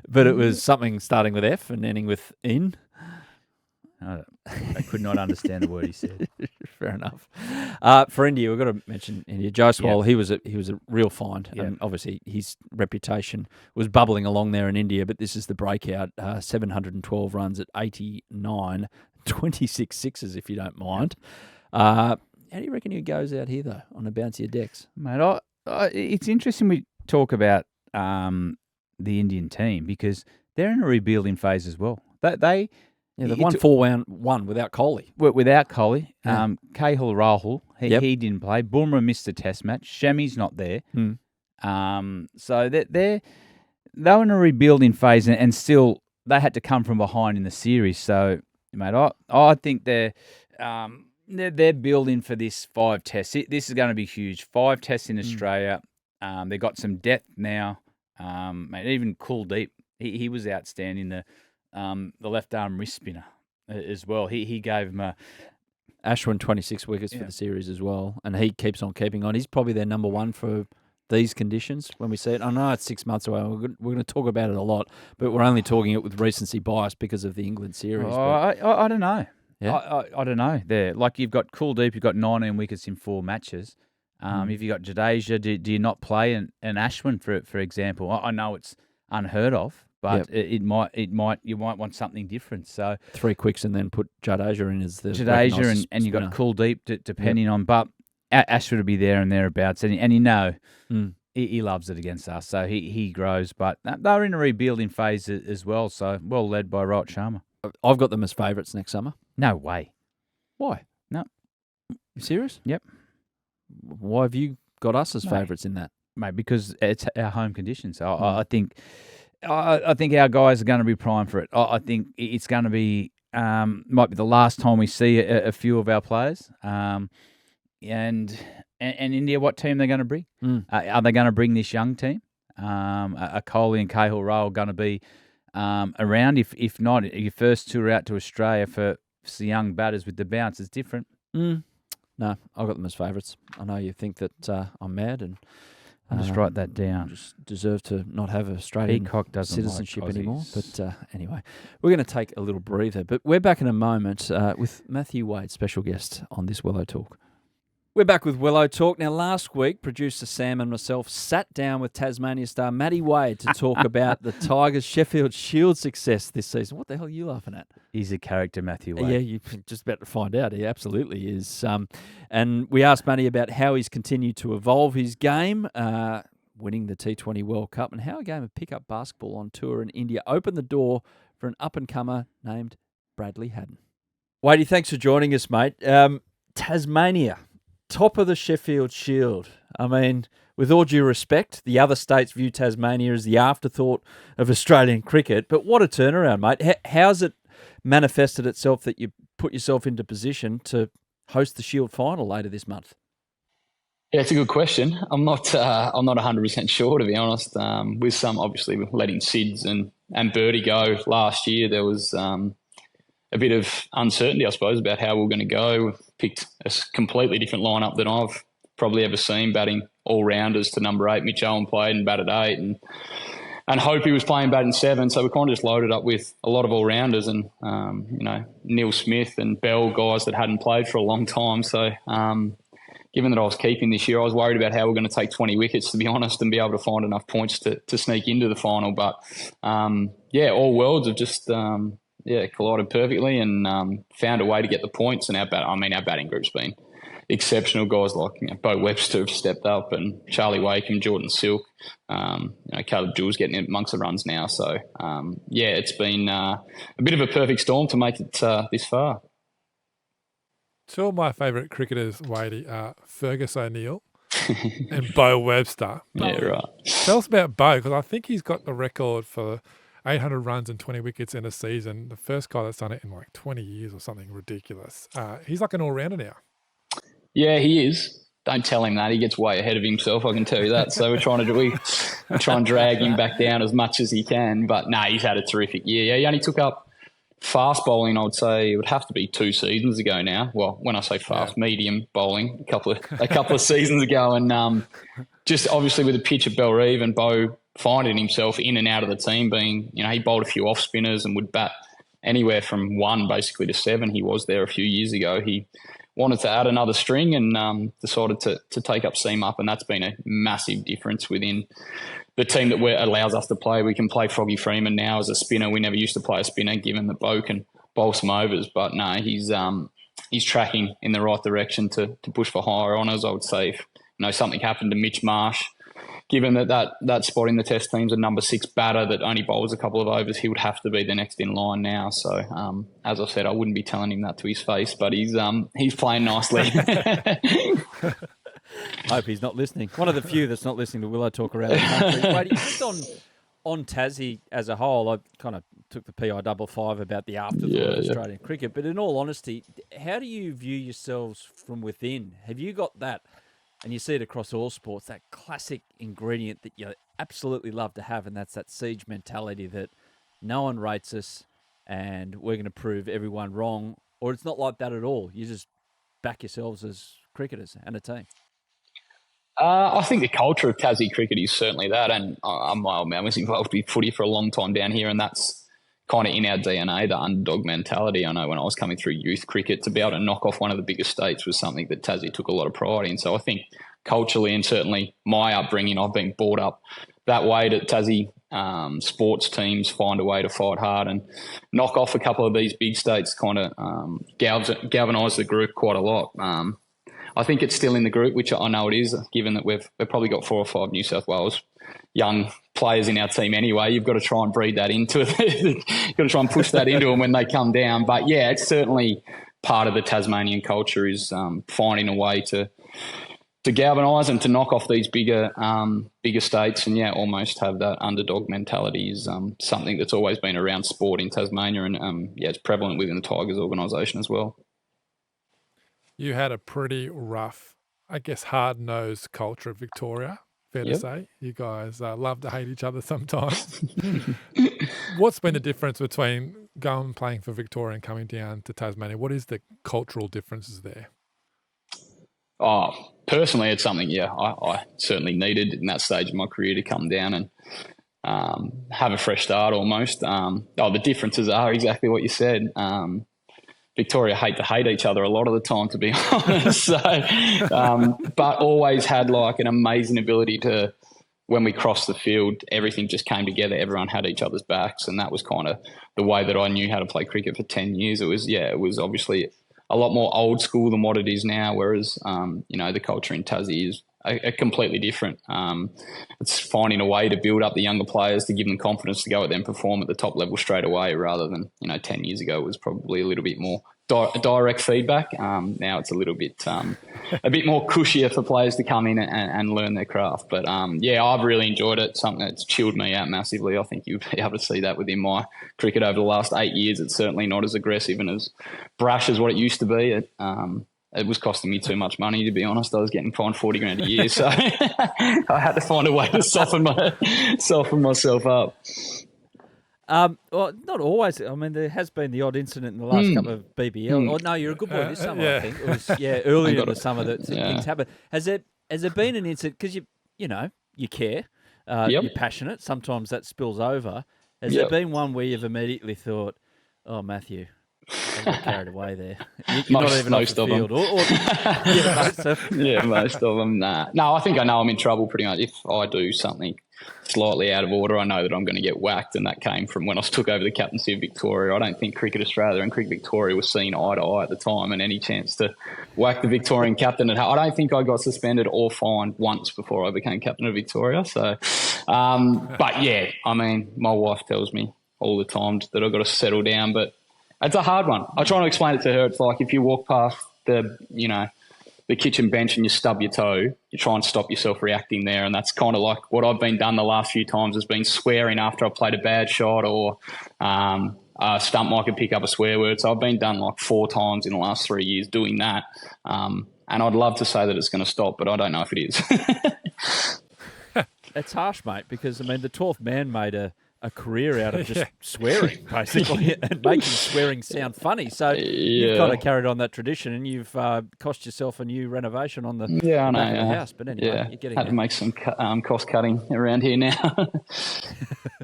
S1: But it was something starting with F and ending with in.
S2: I could not understand the word he said.
S1: Fair enough. For India, we've got to mention India. Jaiswal, he was a real find, and obviously his reputation was bubbling along there in India. But this is the breakout: 712 runs at 89, 26 sixes, if you don't mind. How do you reckon he goes out here though on the bouncier decks,
S2: mate? It's interesting we talk about the Indian team because they're in a rebuilding phase as well.
S1: They've won 4-1 without Kohli.
S2: Without Kohli. Cahill Rahul, he didn't play. Bumrah missed the test match. Shami's not there. So they're in a rebuilding phase and still they had to come from behind in the series. So, mate, I think they're building for this 5 tests. This is going to be huge. 5 tests in Australia. They've got some depth now. Mate, even Kuldeep, he was outstanding. The left arm wrist spinner as well. He gave him a
S1: Ashwin 26 wickets for the series as well, and he keeps on keeping on. He's probably their number one for these conditions when we see it. I know it's 6 months away. We're going to talk about it a lot, but we're only talking it with recency bias because of the England series.
S2: I don't know.
S1: Yeah?
S2: I don't know. There, like you've got Kuldeep, you've got 19 wickets in 4 matches. If you got Jadeja, do you not play an Ashwin for example? I know it's unheard of, but you might want something different. So
S1: 3 quicks and then put Jadeja in as the
S2: Jadeja and you got Kuldeep depending on, but Ashwin will be there and thereabouts, and he loves it against us, so he grows. But they're in a rebuilding phase as well, so well led by Rohit Sharma.
S1: I've got them as favourites next summer.
S2: No way.
S1: Why?
S2: No.
S1: You serious?
S2: Yep.
S1: Why have you got us as favourites in that?
S2: Mate, because it's our home conditions. I think our guys are going to be primed for it. I think it's going to be might be the last time we see a few of our players. And India, what team they're going to bring? Are they going to bring this young team? Are Kohli and Cahill Rahul going to be around? If not, your first tour out to Australia for young batters with the bounce is different.
S1: No, I've got them as favourites. I know you think that I'm mad and
S2: I'll just write that down.
S1: Just deserve to not have Australian
S2: Peacock doesn't
S1: citizenship
S2: like
S1: anymore. But anyway, we're going to take a little breather. But we're back in a moment with Matthew Wade, special guest on this Willow Talk. We're back with Willow Talk. Now, last week, producer Sam and myself sat down with Tasmania star Matty Wade to talk about the Tigers' Sheffield Shield success this season. What the hell are you laughing at?
S2: He's a character, Matthew Wade.
S1: Yeah, you're just about to find out. He absolutely is. And we asked Matty about how he's continued to evolve his game, winning the T20 World Cup, and how a game of pickup basketball on tour in India opened the door for an up-and-comer named Bradley Haddin. Wadey, thanks for joining us, mate. Tasmania, top of the Sheffield Shield. I mean, with all due respect, the other states view Tasmania as the afterthought of Australian cricket, but what a turnaround, mate. How's it manifested itself that you put yourself into position to host the Shield final later this month?
S3: Yeah, it's a good question. I'm not 100% sure, to be honest. With some, obviously, with letting Sids and Birdie go last year, there was a bit of uncertainty, I suppose, about how we're going to go. We've picked a completely different lineup than I've probably ever seen, batting all-rounders to number 8. Mitch Owen played and batted 8, and Hopi was playing batting 7. So we kind of just loaded up with a lot of all-rounders and, Neil Smith and Bell, guys that hadn't played for a long time. So given that I was keeping this year, I was worried about how we're going to take 20 wickets, to be honest, and be able to find enough points to sneak into the final. But, all worlds have just... collided perfectly and found a way to get the points. And our batting group's been exceptional. Guys like Bo Webster have stepped up, and Charlie Wakeham, Jordan Silk, Caleb Jules getting amongst the runs now. So it's been a bit of a perfect storm to make it this far.
S4: Two of my favourite cricketers, Wadey, are Fergus O'Neill and Bo Webster.
S3: Yeah, right.
S4: Tell us about Bo, because I think he's got the record for 800 runs and 20 wickets in a season. The first guy that's done it in like 20 years or something ridiculous. He's like an all-rounder now.
S3: Yeah, he is. Don't tell him that. He gets way ahead of himself, I can tell you that. So we try and drag him back down as much as he can. But no, he's had a terrific year. Yeah, he only took up fast bowling, I would say it would have to be 2 seasons ago now. Well, when I say fast, medium bowling, a couple of seasons ago. And just obviously with the pitch at Bellerive and Bo finding himself in and out of the team, being, he bowled a few off spinners and would bat anywhere from 1 basically to 7. He was there a few years ago. He wanted to add another string and decided to take up seam up, and that's been a massive difference within the team that allows us to play. We can play Froggy Freeman now as a spinner. We never used to play a spinner, given that Bo can bowl some overs. But no, he's tracking in the right direction to push for higher honours. I would say if something happened to Mitch Marsh, given that spot in the Test team's a number 6 batter that only bowls a couple of overs, he would have to be the next in line now. So, as I said, I wouldn't be telling him that to his face, but he's playing nicely.
S1: Hope he's not listening. One of the few that's not listening to Willow Talk around the country. Wait, just on Tassie as a whole, I kind of took the PI55 about the afterthought of Australian cricket. But in all honesty, how do you view yourselves from within? Have you got that, and you see it across all sports, that classic ingredient that you absolutely love to have, and that's that siege mentality that no one rates us and we're going to prove everyone wrong? Or it's not like that at all? You just back yourselves as cricketers and a team?
S3: I think the culture of Tassie cricket is certainly that, and my old man was involved with footy for a long time down here, and that's kind of in our DNA, the underdog mentality. I know when I was coming through youth cricket, to be able to knock off one of the biggest states was something that Tassie took a lot of pride in. So I think culturally, and certainly my upbringing, I've been brought up that way, that Tassie sports teams find a way to fight hard and knock off a couple of these big states, kind of galvanise the group quite a lot. I think it's still in the group, which I know it is, given that we've probably got 4 or 5 New South Wales young players in our team anyway. You've got to try and breed that into it. You've got to try and push that into them when they come down. But, yeah, it's certainly part of the Tasmanian culture is finding a way to galvanise and to knock off these bigger states and, almost have that underdog mentality is something that's always been around sport in Tasmania and, it's prevalent within the Tigers organisation as well.
S4: You had a pretty rough, I guess, hard-nosed culture of Victoria, fair to say. You guys love to hate each other sometimes. What's been the difference between going and playing for Victoria and coming down to Tasmania? What is the cultural differences there?
S3: Oh, personally, it's something, I certainly needed in that stage of my career to come down and have a fresh start almost. The differences are exactly what you said. Victoria hate to hate each other a lot of the time, to be honest. So, but always had like an amazing ability to, when we crossed the field, everything just came together. Everyone had each other's backs, and that was kind of the way that I knew how to play cricket for 10 years. It was obviously a lot more old school than what it is now, whereas, the culture in Tassie is a completely different. It's finding a way to build up the younger players, to give them confidence to go out there and perform at the top level straight away, rather than 10 years ago it was probably a little bit more direct feedback. Now it's a little bit a bit more cushier for players to come in and learn their craft. But I've really enjoyed it. Something that's chilled me out massively. I think you'll be able to see that within my cricket over the last 8 years. It's certainly not as aggressive and as brash as what it used to be. It was costing me too much money, to be honest. I was getting fined $40,000 a year, so I had to find a way to soften myself up.
S1: Well, not always. I mean, there has been the odd incident in the last couple of BBL. Oh no, you're a good boy this summer. I think it was earlier in the summer that things happened. Has there been an incident, because you care, you're passionate. Sometimes that spills over. Has there been one where you've immediately thought, "Oh, Matthew, I got carried away there"? You're not even off the field.
S3: Most of them. Nah. No, I think I know I'm in trouble pretty much. If I do something slightly out of order, I know that I'm going to get whacked, and that came from when I took over the captaincy of Victoria. I don't think Cricket Australia and Cricket Victoria were seen eye to eye at the time, and any chance to whack the Victorian captain, I don't think I got suspended or fined once before I became captain of Victoria. So, but yeah, I mean, my wife tells me all the time that I've got to settle down, but it's a hard one. I try to explain it to her. It's like if you walk past the kitchen bench and you stub your toe, you try and stop yourself reacting there. And that's kind of like what I've been done the last few times, has been swearing after I played a bad shot, or a stump mic could pick up a swear word. So I've been done like 4 times in the last 3 years doing that. And I'd love to say that it's going to stop, but I don't know if it is.
S1: It's harsh, mate, because, I mean, the 12th man made a career out of just swearing, basically, and making swearing sound funny. So you've kind of carried on that tradition, and you've cost yourself a new renovation on the back of the house. But anyway, you're getting
S3: had to make some cost cutting around here now.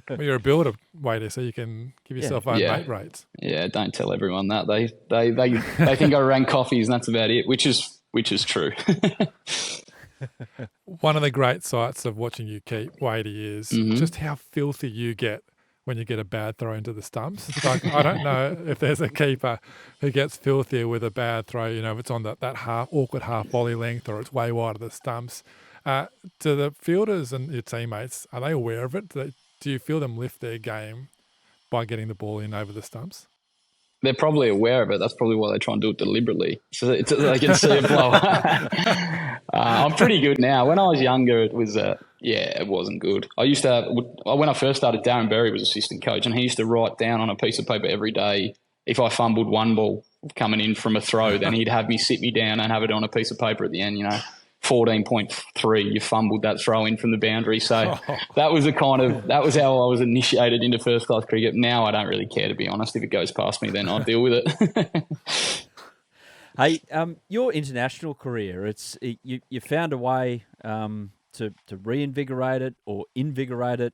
S4: Well, you're a builder, Wader, so you can give yourself own mate rates. Yeah,
S3: don't tell everyone that. They think I ran coffees, and that's about it, which is true.
S4: One of the great sights of watching you keep, Wadey, is just how filthy you get when you get a bad throw into the stumps. Like, I don't know if there's a keeper who gets filthier with a bad throw, if it's on that awkward half volley length or it's way wide of the stumps. Do the fielders and your teammates, are they aware of it? Do you feel them lift their game by getting the ball in over the stumps?
S3: They're probably aware of it. That's probably why they try and do it deliberately, so they can see it blow. I'm pretty good now. When I was younger, it was Yeah, it wasn't good. I used to, when I first started, Darren Berry was assistant coach, and he used to write down on a piece of paper every day if I fumbled one ball coming in from a throw, then he'd have me sit me down and have it on a piece of paper at the end, 14.3, you fumbled that throw in from the boundary. So that was that was how I was initiated into first class cricket. Now I don't really care, to be honest. If it goes past me, then I'll deal with it.
S1: Hey, your international career, you found a way to reinvigorate it or invigorate it.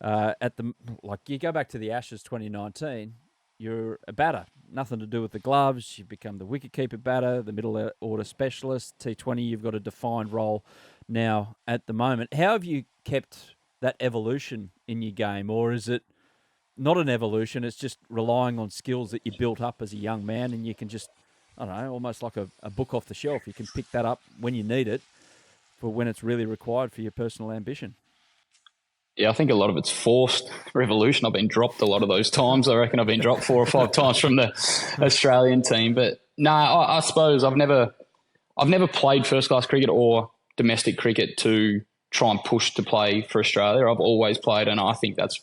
S1: You go back to the Ashes 2019, you're a batter, nothing to do with the gloves. You become the wicketkeeper batter, the middle order specialist. T20, you've got a defined role now at the moment. How have you kept that evolution in your game, or is it not an evolution? It's just relying on skills that you built up as a young man, and you can just, I don't know, almost like a book off the shelf. You can pick that up when you need it for when it's really required for your personal ambition.
S3: Yeah, I think a lot of it's forced revolution. I've been dropped a lot of those times. I reckon I've been dropped 4 or 5 times from the Australian team. But no, I suppose I've never played first class cricket or domestic cricket to try and push to play for Australia. I've always played, and I think that's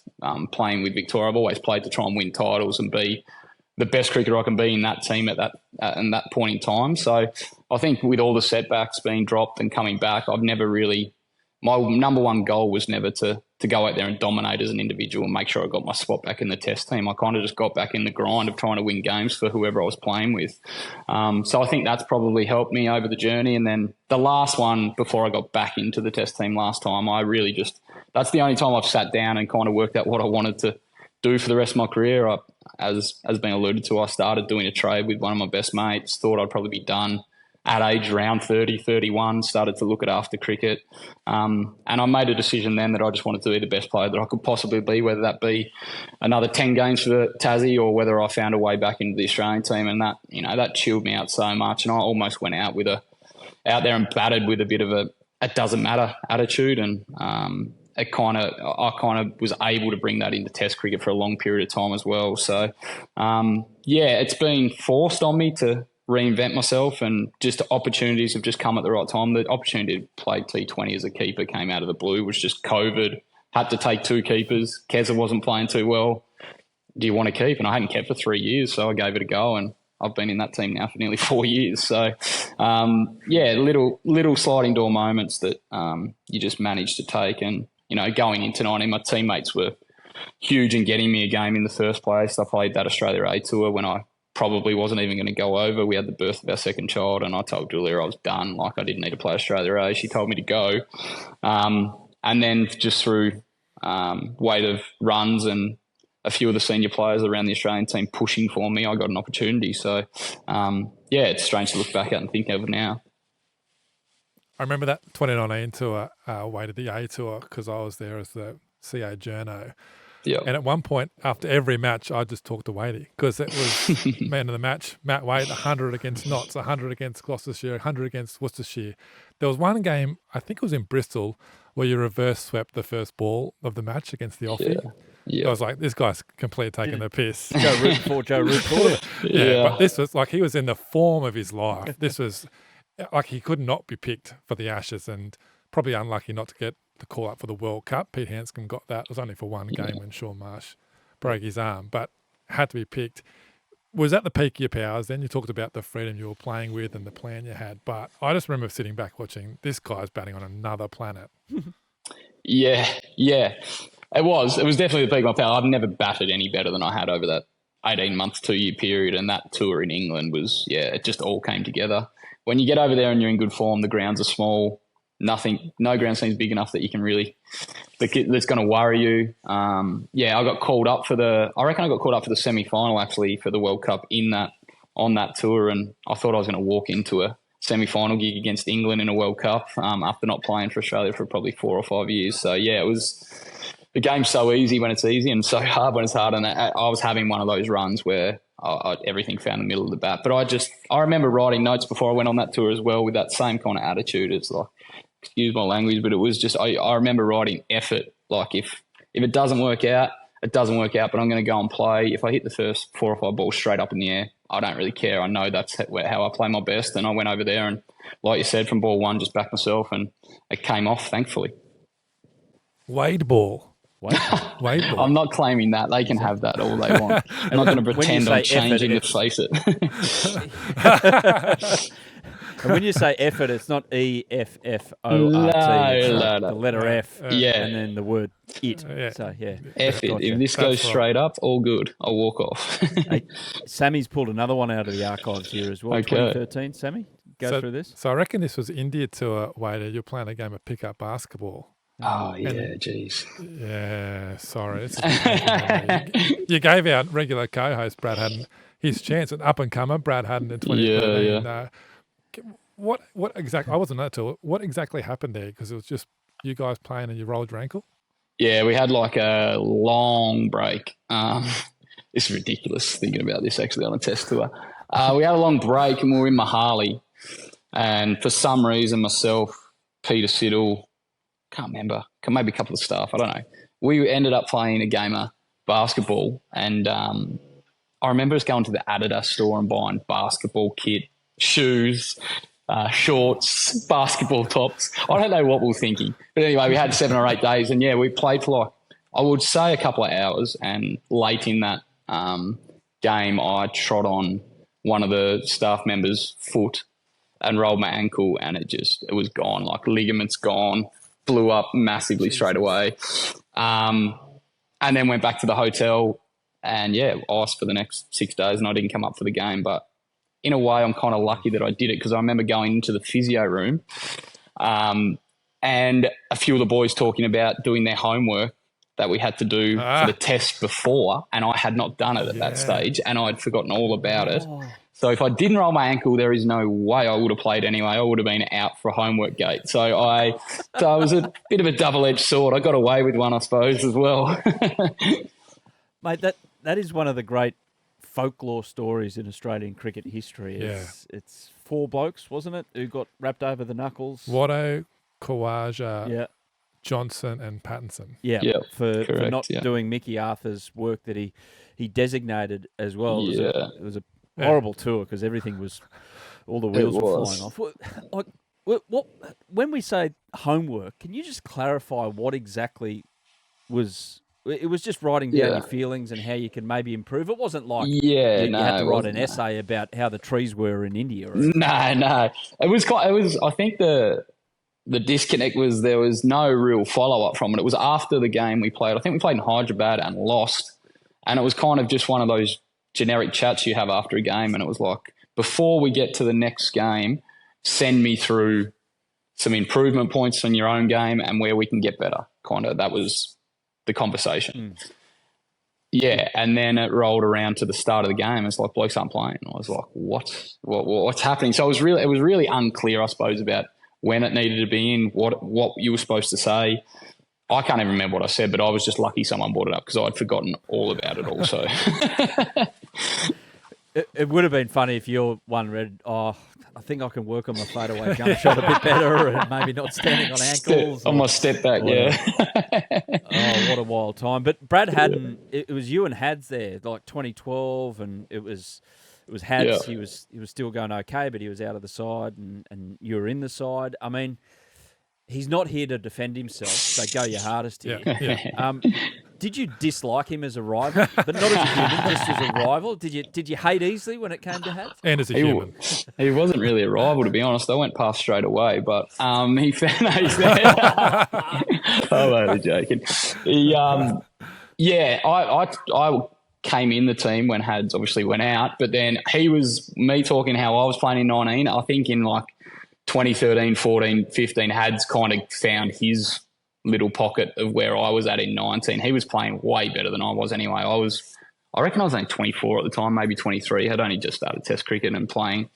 S3: playing with Victoria. I've always played to try and win titles and be the best cricketer I can be in that team at that point in time. So I think with all the setbacks being dropped and coming back, I've never really. My number one goal was never to go out there and dominate as an individual and make sure I got my spot back in the test team. I kind of just got back in the grind of trying to win games for whoever I was playing with. So I think that's probably helped me over the journey. And then the last one, before I got back into the test team last time, I really that's the only time I've sat down and kind of worked out what I wanted to do for the rest of my career. As been alluded to, I started doing a trade with one of my best mates, thought I'd probably be done at age around 30, 31, started to look at after cricket. And I made a decision then that I just wanted to be the best player that I could possibly be, whether that be another 10 games for Tassie or whether I found a way back into the Australian team. And that chilled me out so much. And I almost went out out there and batted with a bit of a it doesn't matter attitude. And I kind of was able to bring that into Test cricket for a long period of time as well. So, it's been forced on me to reinvent myself, and just opportunities have just come at the right time. The opportunity to play T20 as a keeper came out of the blue, was just COVID. Had to take 2 keepers. Keza wasn't playing too well. Do you want to keep? And I hadn't kept for 3 years, so I gave it a go, and I've been in that team now for nearly 4 years. So, little sliding door moments that you just manage to take. And, going into 19, my teammates were huge in getting me a game in the first place. I played that Australia A tour when I probably wasn't even going to go over. We had the birth of our second child, and I told Julia I was done. Like, I didn't need to play Australia A. She told me to go. And then just through weight of runs and a few of the senior players around the Australian team pushing for me, I got an opportunity. So, it's strange to look back at and think of it now.
S4: I remember that 2019 tour, weighted the A tour, because I was there as the CA journo.
S3: Yeah.
S4: And at one point, after every match, I just talked to Wadey, because it was man of the match, Matt Wade, 100 against Notts, 100 against Gloucestershire, 100 against Worcestershire. There was one game, I think it was in Bristol, where you reverse swept the first ball of the match against the Offie. Yeah. I was like, this guy's completely taking the piss.
S1: Joe Root for it.
S4: Yeah, but this was like, he was in the form of his life. This was like, he could not be picked for the Ashes, and probably unlucky not to get the call up for the World Cup. Pete Hanscom got that. It was only for one game when Shaun Marsh broke his arm, but had to be picked. Was at the peak of your powers. Then you talked about the freedom you were playing with and the plan you had. But I just remember sitting back watching, this guy's batting on another planet.
S3: Yeah. It was definitely the peak of my power. I've never batted any better than I had over that 18-month, 2-year period. And that tour in England was, it just all came together. When you get over there and you're in good form, the grounds are small. No ground seems big enough that you can really, that's going to worry you. I got called up for the semi-final actually for the World Cup on that tour, and I thought I was going to walk into a semi-final gig against England in a World Cup after not playing for Australia for probably 4 or 5 years. So it was, the game's so easy when it's easy and so hard when it's hard, and I was having one of those runs where everything found the middle of the bat. But I remember writing notes before I went on that tour as well with that same kind of attitude. It's like, excuse my language, but it was just, I remember writing effort. Like, if it doesn't work out, it doesn't work out, but I'm going to go and play. If I hit the first 4 or 5 balls straight up in the air, I don't really care. I know that's how I play my best. And I went over there and, like you said, from ball one, just backed myself, and it came off, thankfully.
S4: Wade ball.
S1: What?
S4: Wade ball.
S3: I'm not claiming that. They can have that all they want. I'm not going to pretend I'm changing to face it.
S1: And when you say effort, it's not EFFORT.
S3: No.
S1: The letter F,
S3: Yeah.
S1: and then the word it.
S4: Yeah.
S1: So yeah,
S3: F it.
S1: Gotcha.
S3: If this goes straight up, all good. I'll walk off.
S1: Hey, Sammy's pulled another one out of the archives here as well.
S3: Okay.
S1: 2013. Sammy, go through this.
S4: So I reckon this was India tour, Wade. You're playing a game of pickup basketball.
S3: Oh, yeah, jeez.
S4: Yeah, sorry. It's just you gave our regular co-host, Brad Haddin, his chance, an up-and-comer, Brad Haddin in 2013.
S3: Yeah.
S4: What exactly, I wasn't at all. What exactly happened there? Because it was just you guys playing and you rolled your ankle?
S3: Yeah, we had like a long break. It's ridiculous thinking about this actually on a test tour. We had a long break and we were in Mahali. And for some reason, myself, Peter Siddle, can't remember, maybe a couple of staff, I don't know. We ended up playing a game of basketball, and I remember us going to the Adidas store and buying basketball kit, shoes, shorts, basketball tops. I don't know what we were thinking. But anyway, we had 7 or 8 days, and, yeah, we played for like, I would say a couple of hours, and late in that game I trod on one of the staff members' foot and rolled my ankle, and it was gone, like ligaments gone. Blew up massively straight away. And then went back to the hotel and, yeah, ice for the next 6 days, and I didn't come up for the game. But in a way, I'm kind of lucky that I did it because I remember going into the physio room and a few of the boys talking about doing their homework that we had to do for the test before, and I had not done it at that stage, and I'd forgotten all about it. So if I didn't roll my ankle, there is no way I would have played anyway. I would have been out for a homework gate. So it was a bit of a double-edged sword. I got away with one, I suppose, as well.
S1: Mate, that is one of the great folklore stories in Australian cricket history. It's 4 blokes, wasn't it, who got wrapped over the knuckles?
S4: Watto, Khawaja, Johnson and Pattinson.
S1: Yeah, for not doing Mickey Arthur's work that he designated as well. It was a horrible tour because everything was, all the wheels were flying off. What when we say homework, can you just clarify what exactly was? It was just writing down your feelings and how you can maybe improve. It wasn't like you had to write an essay about how the trees were in India.
S3: No. It was. I think the disconnect was there was no real follow up from it. It was after the game we played. I think we played in Hyderabad and lost, and it was kind of just one of those generic chats you have after a game, and it was like, before we get to the next game, send me through some improvement points on your own game and where we can get better. Kind of, that was the conversation. Yeah, and then it rolled around to the start of the game. It's like, blokes aren't playing. I was like, what's happening? So it was really unclear, I suppose, about when it needed to be in, what you were supposed to say. I can't even remember what I said, but I was just lucky someone brought it up because I'd forgotten all about it also.
S1: It would have been funny if your one read, I think I can work on my fadeaway jump shot a bit better and maybe not standing on ankles.
S3: On my step back,
S1: what a wild time. But Brad Haddin, it was you and Hads there, like 2012, and it was Hads. He was still going okay, but he was out of the side, and you were in the side. I mean, he's not here to defend himself, so go your hardest here. Did you dislike him as a rival, but not as a human, just as a rival? Did you hate easily when it came to Hads?
S4: And as a human,
S3: he wasn't really a rival, to be honest. I went past straight away, but he found. I'm only joking. I came in the team when Hads obviously went out, but then he was me talking how I was playing in 19. I think in like 2013, 14, 15, Hads kind of found his little pocket of where I was at in 19. He was playing way better than I was anyway. I reckon I was only 24 at the time, maybe 23. I'd only just started Test cricket and playing.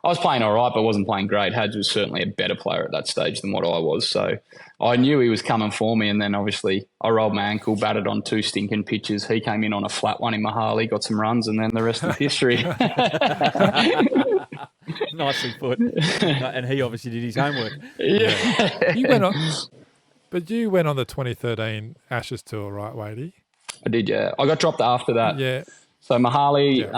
S3: I was playing all right, but wasn't playing great. Hads was certainly a better player at that stage than what I was. So I knew he was coming for me, and then obviously I rolled my ankle, batted on 2 stinking pitches. He came in on a flat one in Mahali, got some runs, and then the rest is history.
S1: Nicely put. And he obviously did his homework.
S3: Yeah.
S4: You went on the 2013 Ashes tour, right, Wadey?
S3: I did, yeah. I got dropped after that.
S4: Yeah.
S3: So Mahali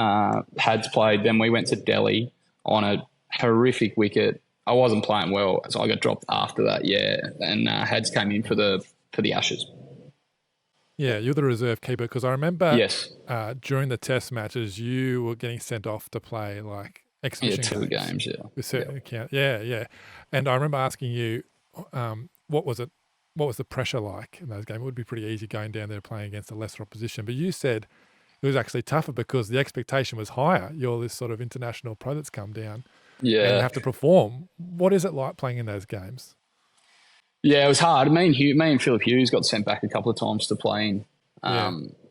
S3: Hads played, then we went to Delhi on a horrific wicket. I wasn't playing well, so I got dropped after that, yeah. And Hads came in for the the Ashes.
S4: Yeah, you're the reserve keeper because I remember
S3: Yes.
S4: During the test matches you were getting sent off to play like exhibition
S3: two games, yeah.
S4: with certain account. Yeah. And I remember asking you, what was the pressure like in those games? It would be pretty easy going down there playing against a lesser opposition. But you said it was actually tougher because the expectation was higher. You're this sort of international pro that's come down.
S3: Yeah.
S4: And you have to perform. What is it like playing in those games?
S3: Yeah, it was hard. Me and Philip Hughes got sent back a couple of times to play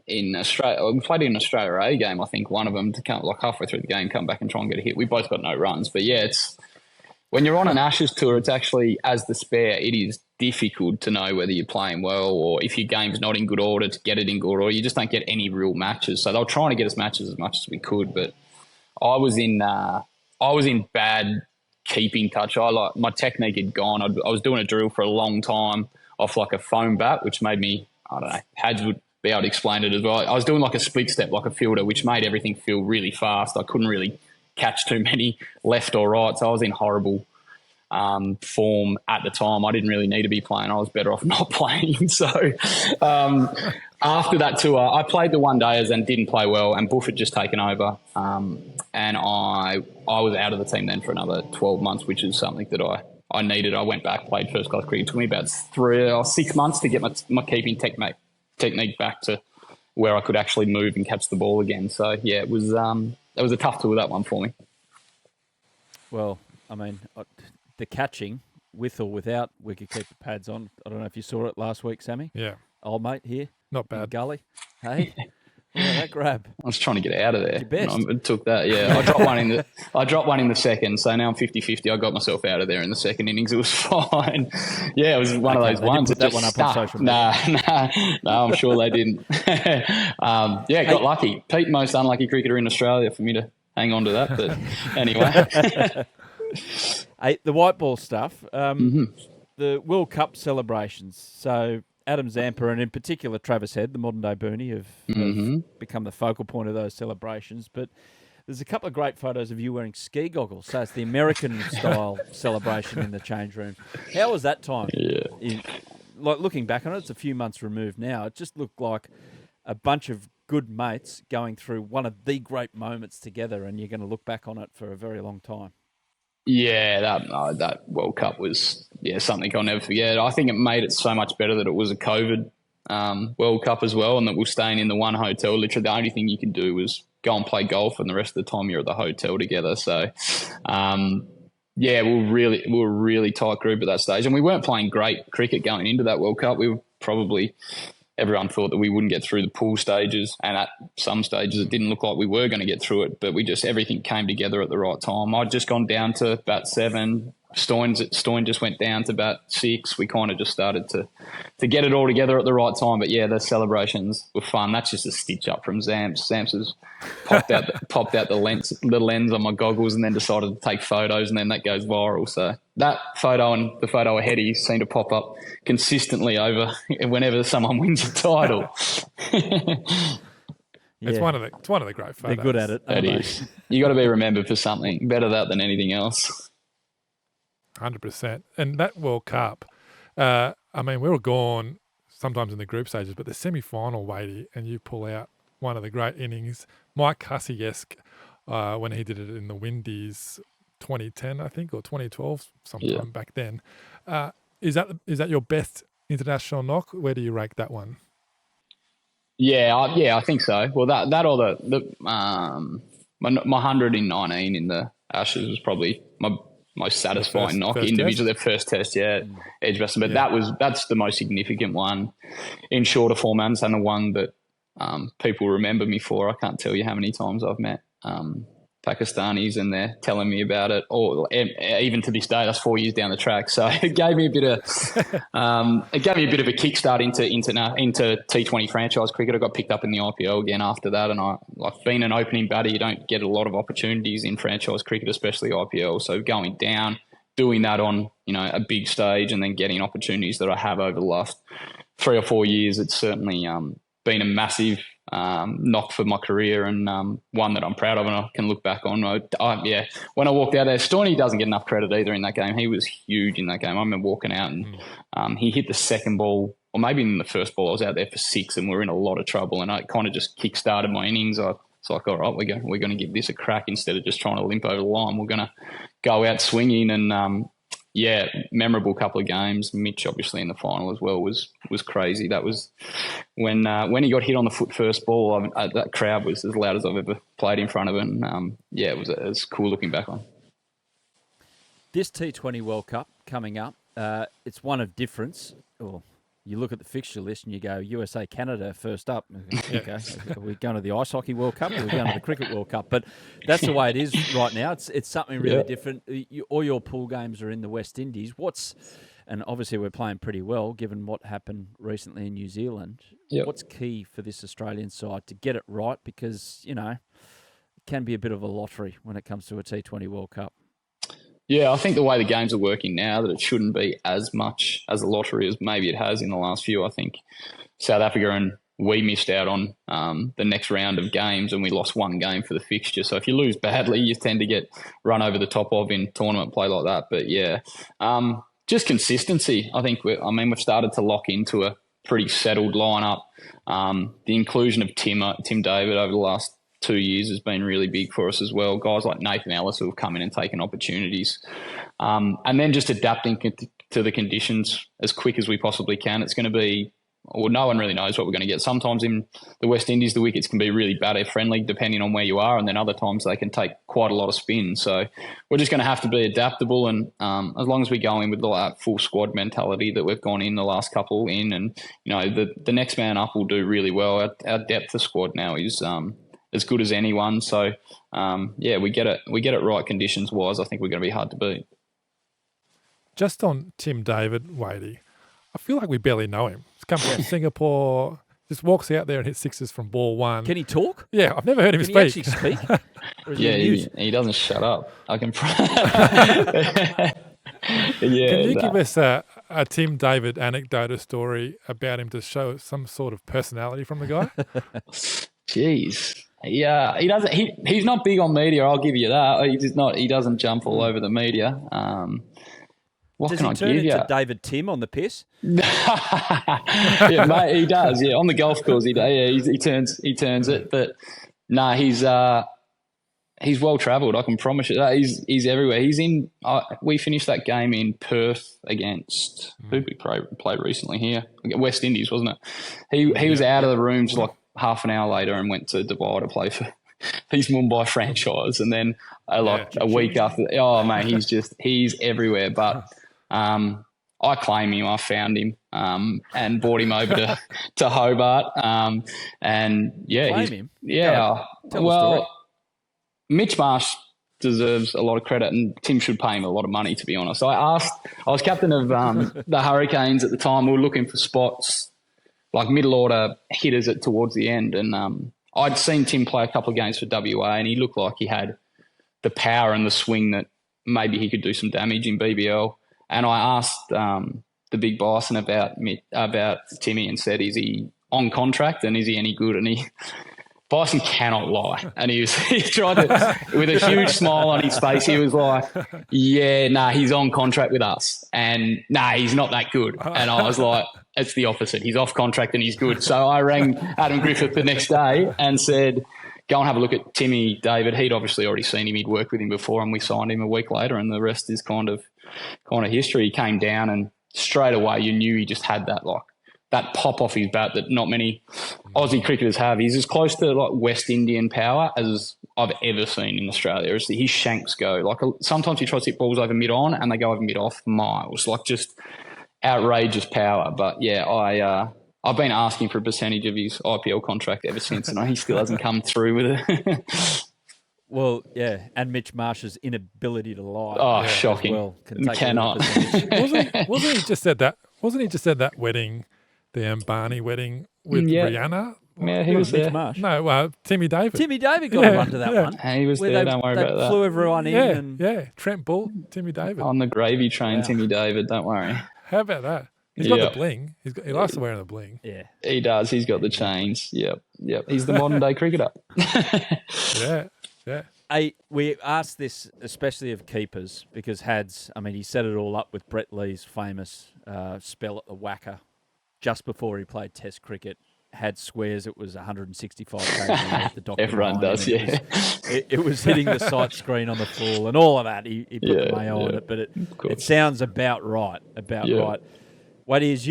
S3: in Australia. We played in an Australia A game, I think, one of them to come like halfway through the game, come back and try and get a hit. We both got no runs. But yeah, it's when you're on an Ashes tour, it's actually, as the spare, it is difficult to know whether you're playing well or if your game's not in good order to get it in good order. You just don't get any real matches. So they were trying to get us matches as much as we could. But I was in bad keeping touch. My technique had gone. I was doing a drill for a long time off like a foam bat, which made me, I don't know, Hads would be able to explain it as well. I was doing like a split step, like a fielder, which made everything feel really fast. I couldn't really catch too many left or right. So I was in horrible form at the time. I didn't really need to be playing. I was better off not playing. So after that tour, I played the one-dayers and didn't play well, and Buff had just taken over. And I was out of the team then for another 12 months, which is something that I needed. I went back, played first-class cricket. It took me about 3 or 6 months to get my keeping technique back to where I could actually move and catch the ball again. So, yeah, it was a tough tour, that one for me.
S1: Well, I mean, the catching, with or without wicketkeeper pads on, I don't know if you saw it last week, Sammy.
S4: Yeah.
S1: Old mate here.
S4: Not bad.
S1: Gully. Hey, look at that grab.
S3: I was trying to get out of there.
S1: Your best.
S3: I took that, yeah. I dropped one in the second, so now I'm 50-50. I got myself out of there in the second innings. It was fine. Yeah, it was one of those ones.
S1: Put that one up on social media.
S3: No, I'm sure they didn't. Got lucky. Pete, most unlucky cricketer in Australia for me to hang on to that. But anyway.
S1: Hey, the white ball stuff, the World Cup celebrations. So Adam Zampa and in particular Travis Head, the modern-day Boonie, have become the focal point of those celebrations. But there's a couple of great photos of you wearing ski goggles. So it's the American-style celebration in the change room. How was that time?
S3: Yeah.
S1: Looking back on it, it's a few months removed now. It just looked like a bunch of good mates going through one of the great moments together, and you're going to look back on it for a very long time.
S3: Yeah, that World Cup was something I'll never forget. I think it made it so much better that it was a COVID World Cup as well, and that we're staying in the one hotel. Literally, the only thing you could do was go and play golf, and the rest of the time you're at the hotel together. So, we were a really tight group at that stage, and we weren't playing great cricket going into that World Cup. We were probably. Everyone thought that we wouldn't get through the pool stages, and at some stages it didn't look like we were going to get through it, but everything came together at the right time. I'd just gone down to bat 7. Stoyne just went down to bat 6. We kind of just started to get it all together at the right time. But yeah, the celebrations were fun. That's just a stitch up from Zamps. Zamps has popped out the lens on my goggles and then decided to take photos, and then that goes viral. So that photo and the photo of Hetty seem to pop up consistently over whenever someone wins a title.
S4: It's one of the great photos.
S1: They're good at it.
S3: It is. You got to be remembered for something. Better that than anything else.
S4: 100%. And that World Cup, we were gone sometimes in the group stages, but the semi-final, Wadey, and you pull out one of the great innings, Mike Hussey-esque, when he did it in the Windies 2010, I think, or 2012, sometime back then. Is that your best international knock? Where do you rank that one?
S3: Yeah, I think so. Well, that or my 100 in 19 in the Ashes was probably my most satisfying knock individually. The first test, edge batsman. But that's the most significant one in shorter formats, and the one that people remember me for. I can't tell you how many times I've met Pakistanis and they're telling me about it, or even to this day, that's 4 years down the track. So it gave me a bit of a kickstart into T20 franchise cricket. I got picked up in the IPL again after that, and I've been an opening batter. You don't get a lot of opportunities in franchise cricket, especially IPL. So going down, doing that on a big stage, and then getting opportunities that I have over the last 3 or 4 years, it's certainly been a massive knock for my career, and one that I'm proud of and I can look back on. When I walked out there, Stoyne doesn't get enough credit either in that game. He was huge in that game. I remember walking out and he hit the second ball or maybe in the first ball, I was out there for 6 and we're in a lot of trouble, and I kind of just kick-started my innings. It's like, all right, we're going to give this a crack instead of just trying to limp over the line. We're going to go out swinging, and memorable couple of games. Mitch, obviously, in the final as well was crazy. That was when he got hit on the foot first ball. That crowd was as loud as I've ever played in front of it. And it was cool looking back on.
S1: This T20 World Cup coming up, it's one of difference. Or you look at the fixture list and you go, USA, Canada first up. Okay, are we going to the Ice Hockey World Cup or are we going to the Cricket World Cup? But that's the way it is right now. It's something really different. All your pool games are in the West Indies. And obviously we're playing pretty well given what happened recently in New Zealand. Yep. What's key for this Australian side to get it right? Because, it can be a bit of a lottery when it comes to a T20 World Cup.
S3: Yeah, I think the way the games are working now, that it shouldn't be as much as a lottery as maybe it has in the last few. I think South Africa and we missed out on the next round of games, and we lost one game for the fixture. So if you lose badly, you tend to get run over the top of in tournament play like that. But just consistency. I think we've started to lock into a pretty settled lineup. The inclusion of Tim David over the last 2 years has been really big for us as well. Guys like Nathan Ellis who have come in and taken opportunities. And then just adapting to the conditions as quick as we possibly can. It's going to be, no one really knows what we're going to get. Sometimes in the West Indies, the wickets can be really batter friendly depending on where you are, and then other times they can take quite a lot of spin. So we're just going to have to be adaptable, and as long as we go in with that full squad mentality that we've gone in the last couple in, and the next man up will do really well. Our depth of squad now is as good as anyone. So, we get it right conditions-wise. I think we're going to be hard to beat.
S4: Just on Tim David, Wadey, I feel like we barely know him. He's come from Singapore, just walks out there and hits sixes from ball one.
S1: Can he talk?
S4: Yeah, I've never heard him
S1: speak.
S4: Can
S1: he actually speak?
S3: He doesn't shut up. I can...
S4: Can you give us a Tim David anecdote, a story about him to show some sort of personality from the guy?
S3: Jeez. Yeah, he doesn't. He's not big on media. I'll give you that. He doesn't jump all over the media.
S1: Does he turn into David Tim on the piss?
S3: Yeah, mate, he does. Yeah, on the golf course, he does. Yeah, he turns it. But no, he's well travelled. I can promise you that. He's everywhere. He's in. We finished that game in Perth against who we played recently here, West Indies, wasn't it? He was out of the room just like half an hour later and went to Dubai to play for his Mumbai franchise, and then a week after. Oh man, he's everywhere. But I claim him. I found him and brought him over to Hobart. And yeah,
S1: claim him.
S3: Yeah.
S1: Tell the story.
S3: Mitch Marsh deserves a lot of credit, and Tim should pay him a lot of money, to be honest. I was captain of the Hurricanes at the time. We were looking for spots, like middle order hitters towards the end. And I'd seen Tim play a couple of games for WA, and he looked like he had the power and the swing that maybe he could do some damage in BBL. And I asked the big Bison about Timmy and said, is he on contract and is he any good? And Bison cannot lie. And he tried to, with a huge smile on his face, he was like, he's on contract with us. And he's not that good. And I was like, it's the opposite. He's off contract and he's good. So I rang Adam Griffith the next day and said, go and have a look at Timmy David. He'd obviously already seen him. He'd worked with him before, and we signed him a week later, and the rest is kind of history. He came down and straight away you knew he just had that pop off his bat that not many Aussie cricketers have. He's as close to West Indian power as I've ever seen in Australia. His shanks go sometimes he tries to hit balls over mid on and they go over mid off miles, just outrageous power. But yeah, I've been asking for a percentage of his IPL contract ever since, and he still hasn't come through with it.
S1: Well, yeah, and Mitch Marsh's inability to lie.
S3: Oh, shocking!
S1: Well,
S3: cannot.
S4: Wasn't he just at that wedding, the Ambani wedding with Rihanna?
S3: Yeah, he was there.
S1: Marsh.
S4: No, Timmy David.
S1: Timmy David got a run to that one.
S3: He was there. Don't worry about that.
S1: Flew everyone in.
S4: Yeah. Trent Bull, Timmy David
S3: on the gravy train. Timmy David. Don't worry.
S4: How about that? He's got the bling. He likes to wear the bling.
S1: Yeah,
S3: he does. He's got the chains. Yep. He's the modern day cricketer.
S4: Yeah.
S1: We asked this especially of keepers because he set it all up with Brett Lee's famous spell at the whacker just before he played Test cricket, had swears it was 165 kg at the doctor.
S3: Everyone does, yeah.
S1: It was hitting the sight screen on the full and all of that. He put the mayo on it, but it sounds about right. Right. What is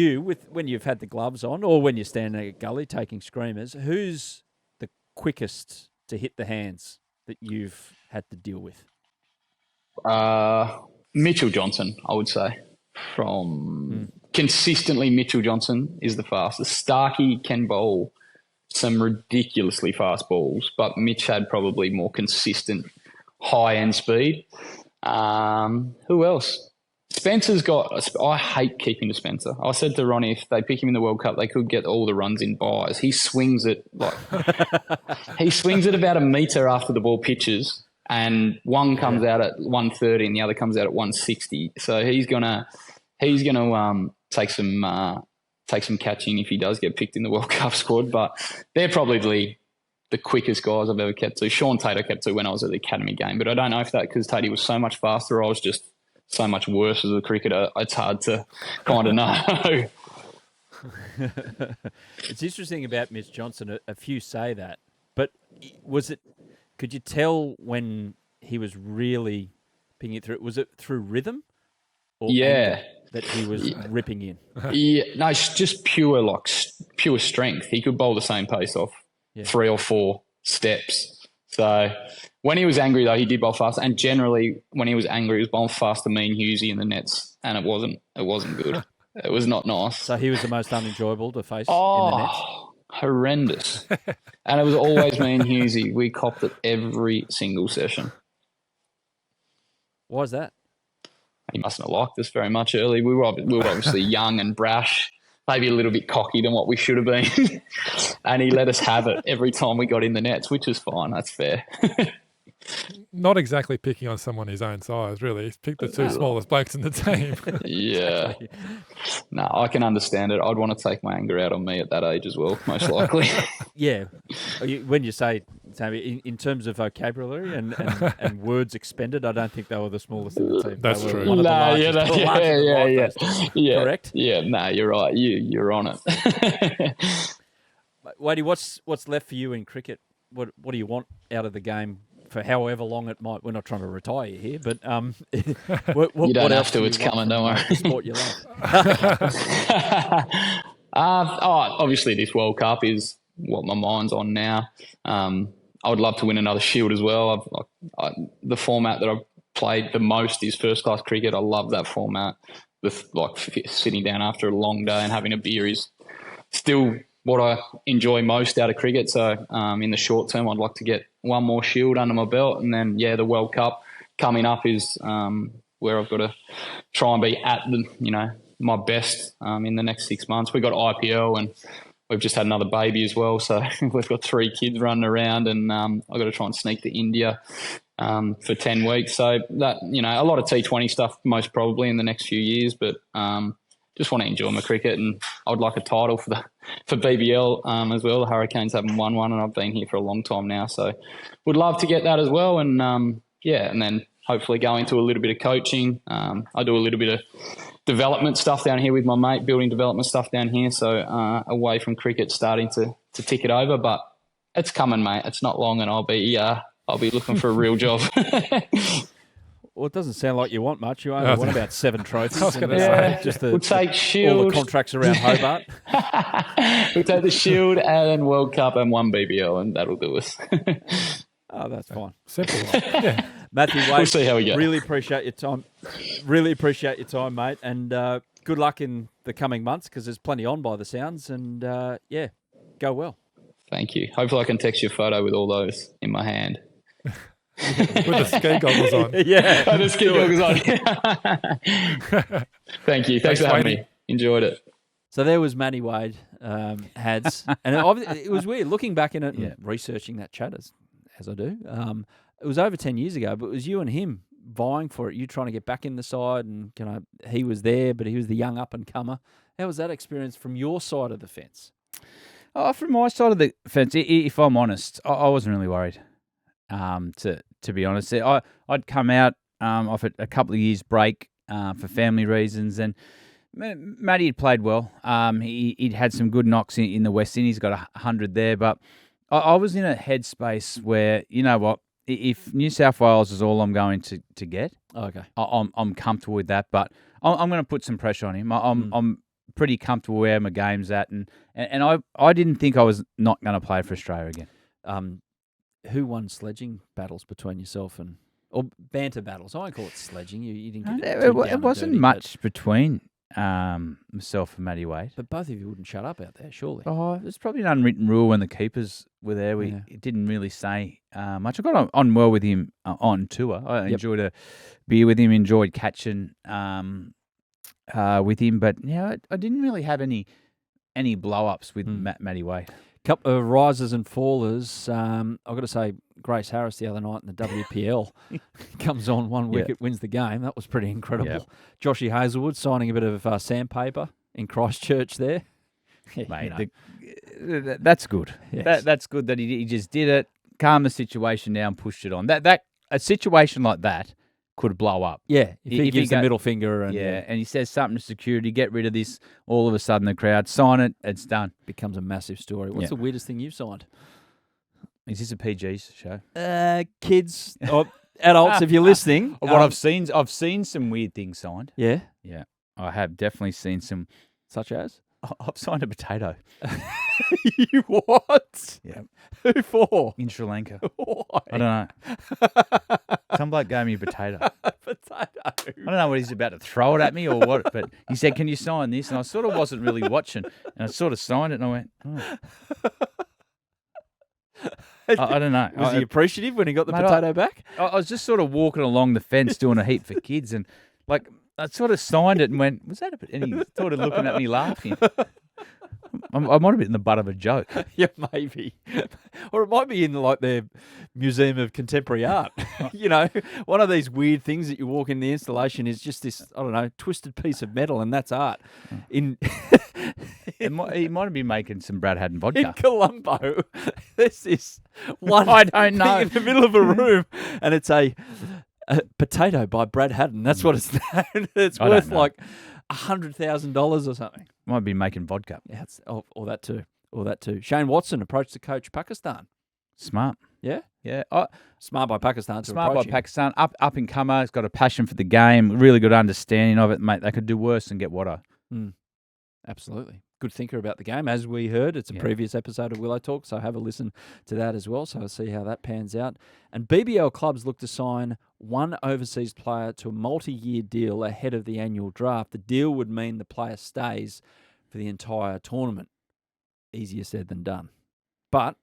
S1: when you've had the gloves on or when you're standing at gully taking screamers, who's the quickest to hit the hands that you've had to deal with?
S3: Mitchell Johnson, I would say. Consistently, Mitchell Johnson is the fastest. Starkey can bowl some ridiculously fast balls, but Mitch had probably more consistent high-end speed. Who else? Spencer's I hate keeping to Spencer. I said to Ronnie, if they pick him in the World Cup, they could get all the runs in buys. He swings it about a metre after the ball pitches, and one comes out at 130 and the other comes out at 160. So he's gonna take some catching if he does get picked in the World Cup squad. But they're probably the quickest guys I've ever kept to. Sean Tate I kept to when I was at the academy game, but I don't know if that because Tate was so much faster, I was just so much worse as a cricketer. It's hard to kind of know.
S1: It's interesting about Mitch Johnson. A few say that, but could you tell when he was really picking it through? Was it through rhythm? Or anger that he was ripping in?
S3: Yeah, no, it's just pure strength. He could bowl the same pace off 3 or 4 steps. So when he was angry, though, he did bowl fast. And generally, when he was angry, he was bowling fast to me and Hughesy in the nets, and it wasn't good. It was not nice.
S1: So he was the most unenjoyable to face in the nets?
S3: Horrendous. And it was always me and Hughesy. We copped it every single session.
S1: Why is that?
S3: He mustn't have liked us very much early. We were obviously young and brash, maybe a little bit cocky than what we should have been. And he let us have it every time we got in the nets, which is fine. That's fair.
S4: Not exactly picking on someone his own size, really. He's picked the 2 smallest blokes in the team.
S3: Yeah. No, I can understand it. I'd want to take my anger out on me at that age as well, most likely.
S1: Yeah. When you say, Sammy, in terms of vocabulary and words expended, I don't think they were the smallest in the team.
S4: That's true.
S1: One of the largest.
S3: Yeah.
S1: Correct?
S3: Yeah, no, you're right. You're on it.
S1: Wadey, what's left for you in cricket? What do you want out of the game for however long it might? We're not trying to retire you here, but
S3: you don't have to. It's coming, don't worry.
S1: The sport you love.
S3: Obviously, this World Cup is what my mind's on now. I would love to win another Shield as well. The format that I've played the most is first class cricket. I love that format. Sitting down after a long day and having a beer is still what I enjoy most out of cricket. So in the short term, I'd like to get one more Shield under my belt, and then the World Cup coming up is where I've got to try and be at my best in the next 6 months. We've got IPL and we've just had another baby as well, so we've got 3 kids running around, and I've got to try and sneak to India for 10 weeks. So that a lot of T20 stuff most probably in the next few years, but just want to enjoy my cricket, and I would like a title for BBL as well. The Hurricanes haven't won one, and I've been here for a long time now, so would love to get that as well. And and then hopefully go into a little bit of coaching. I do a little bit of development stuff down here with my mate, building development stuff down here. So away from cricket, starting to tick it over, but it's coming, mate. It's not long, and I'll be looking for a real job.
S1: Well, it doesn't sound like you want much. You only want about 7 trophies.
S4: I was going to say.
S1: Just
S3: we'll take Shield.
S1: All the contracts around Hobart.
S3: We'll take the Shield and World Cup and 1 BBL, and that'll do us.
S1: Oh, that's fine.
S4: Simple. Yeah.
S1: Matthew Wade,
S3: we'll see how we go.
S1: Really appreciate your time. Mate. And good luck in the coming months, because there's plenty on by the sounds. And, go well.
S3: Thank you. Hopefully I can text you a photo with all those in my hand.
S4: With the ski goggles on.
S1: Yeah.
S3: The ski goggles on. Thank you. Thanks for having me. Enjoyed it.
S1: So there was Matty Wade, Hads. And it was weird looking back in it and researching that chat as I do. It was over 10 years ago, but it was you and him vying for it. You trying to get back in the side, and he was there, but he was the young up-and-comer. How was that experience from your side of the fence?
S2: From my side of the fence, if I'm honest, I wasn't really worried. To be honest, I'd come out off a couple of years break for family reasons, and Matty had played well. He'd had some good knocks in the West Indies, got 100 there. But I was in a headspace where, you know what, if New South Wales is all I'm going to get,
S1: Okay.
S2: I'm comfortable with that. But I'm going to put some pressure on him. I'm pretty comfortable where my game's at, and I didn't think I was not going to play for Australia again.
S1: Who won sledging battles between yourself or banter battles? I won't call it sledging. You didn't get
S2: it wasn't much between myself and Matty Wade.
S1: But both of you wouldn't shut up out there, surely.
S2: Oh, there's probably an unwritten rule when the keepers were there. It didn't really say much. I got on well with him on tour. I enjoyed a beer with him, enjoyed catching with him. But I didn't really have any blow-ups with Matty Wade.
S1: Couple of risers and fallers. I've got to say, Grace Harris the other night in the WPL comes on 1 wicket, wins the game. That was pretty incredible.
S2: Yep.
S1: Joshy Hazelwood signing a bit of sandpaper in Christchurch there.
S2: Mate, that's good.
S1: Yes.
S2: That's good that he just did it, calmed the situation down, pushed it on. That a situation like that could blow up.
S1: Yeah, if he gives the
S2: go,
S1: middle finger and
S2: and he says something to security, get rid of this. All of a sudden, the crowd sign it. It's done.
S1: Becomes a massive story. What's the weirdest thing you've signed?
S2: Is this a PG's show?
S1: Kids or adults, if you're listening.
S2: What I've seen some weird things signed.
S1: Yeah,
S2: I have definitely seen some.
S1: such as.
S2: I've signed a potato.
S1: You what?
S2: Yeah.
S1: Who for?
S2: In Sri Lanka.
S1: Why?
S2: I don't know. Some bloke gave me a potato.
S1: Potato.
S2: I don't know what he's about to throw it at me or what, but he said, "Can you sign this?" And I sort of wasn't really watching, and I sort of signed it, and I went, "Oh." I don't know.
S1: Was he appreciative when he got the potato back?
S2: I was just sort of walking along the fence doing a heap for kids, and I sort of signed it and went, "Was that a bit?" And he started looking at me laughing. I might have been in the butt of a joke.
S1: Yeah, maybe. Or it might be in their Museum of Contemporary Art. One of these weird things that you walk in the installation is just this, I don't know, twisted piece of metal, and that's art. He
S2: might have been making some Brad Haddin vodka.
S1: In Colombo, there's this one
S2: I don't know.
S1: thing in the middle of a room, and it's a potato by Brad Haddin. That's what it's known. It's worth like $100,000 or something.
S2: Might be making vodka.
S1: Yeah, or that too. Shane Watson approached to coach Pakistan.
S2: Smart.
S1: Yeah?
S2: Yeah.
S1: Smart by Pakistan to
S2: Smart by
S1: approach him.
S2: Pakistan. Up and comer. He's got a passion for the game. Really good understanding of it, mate. They could do worse than get Watto.
S1: Absolutely. Good thinker about the game. As we heard, it's a previous episode of Willow Talk, so have a listen to that as well. So we'll see how that pans out. And BBL clubs look to sign one overseas player to a multi-year deal ahead of the annual draft. The deal would mean the player stays for the entire tournament. Easier said than done. But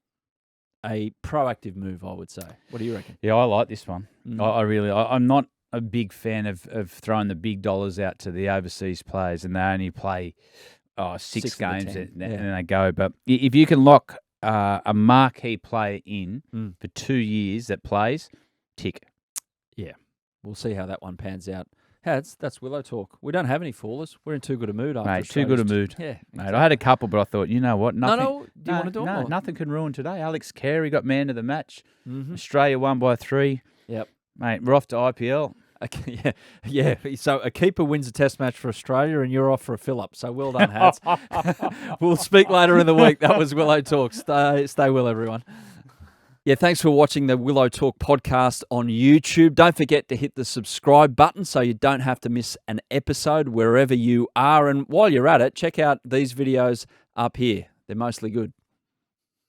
S1: a proactive move, I would say. What do you reckon?
S2: Yeah, I like this one. I'm not a big fan of throwing the big dollars out to the overseas players and they only play six games and then they go. But if you can lock a marquee player in for 2 years that plays, tick.
S1: Yeah, we'll see how that one pans out. That's Willow Talk. We don't have any fallers. We're in too good a mood after
S2: Mate, too good a mood.
S1: Yeah.
S2: Mate, I had a couple, but I thought, you know what? Nothing,
S1: No. Do you want to do it?
S2: Nothing can ruin today. Alex Carey got man of the match. Australia won by 3.
S1: Yep.
S2: Mate, we're off to IPL.
S1: Okay, yeah. So a keeper wins a test match for Australia and you're off for a fill-up. So well done, Hats. We'll speak later in the week. That was Willow Talk. Stay well, everyone. Yeah, thanks for watching the Willow Talk podcast on YouTube. Don't forget to hit the subscribe button so you don't have to miss an episode wherever you are. And while you're at it, check out these videos up here. They're mostly good.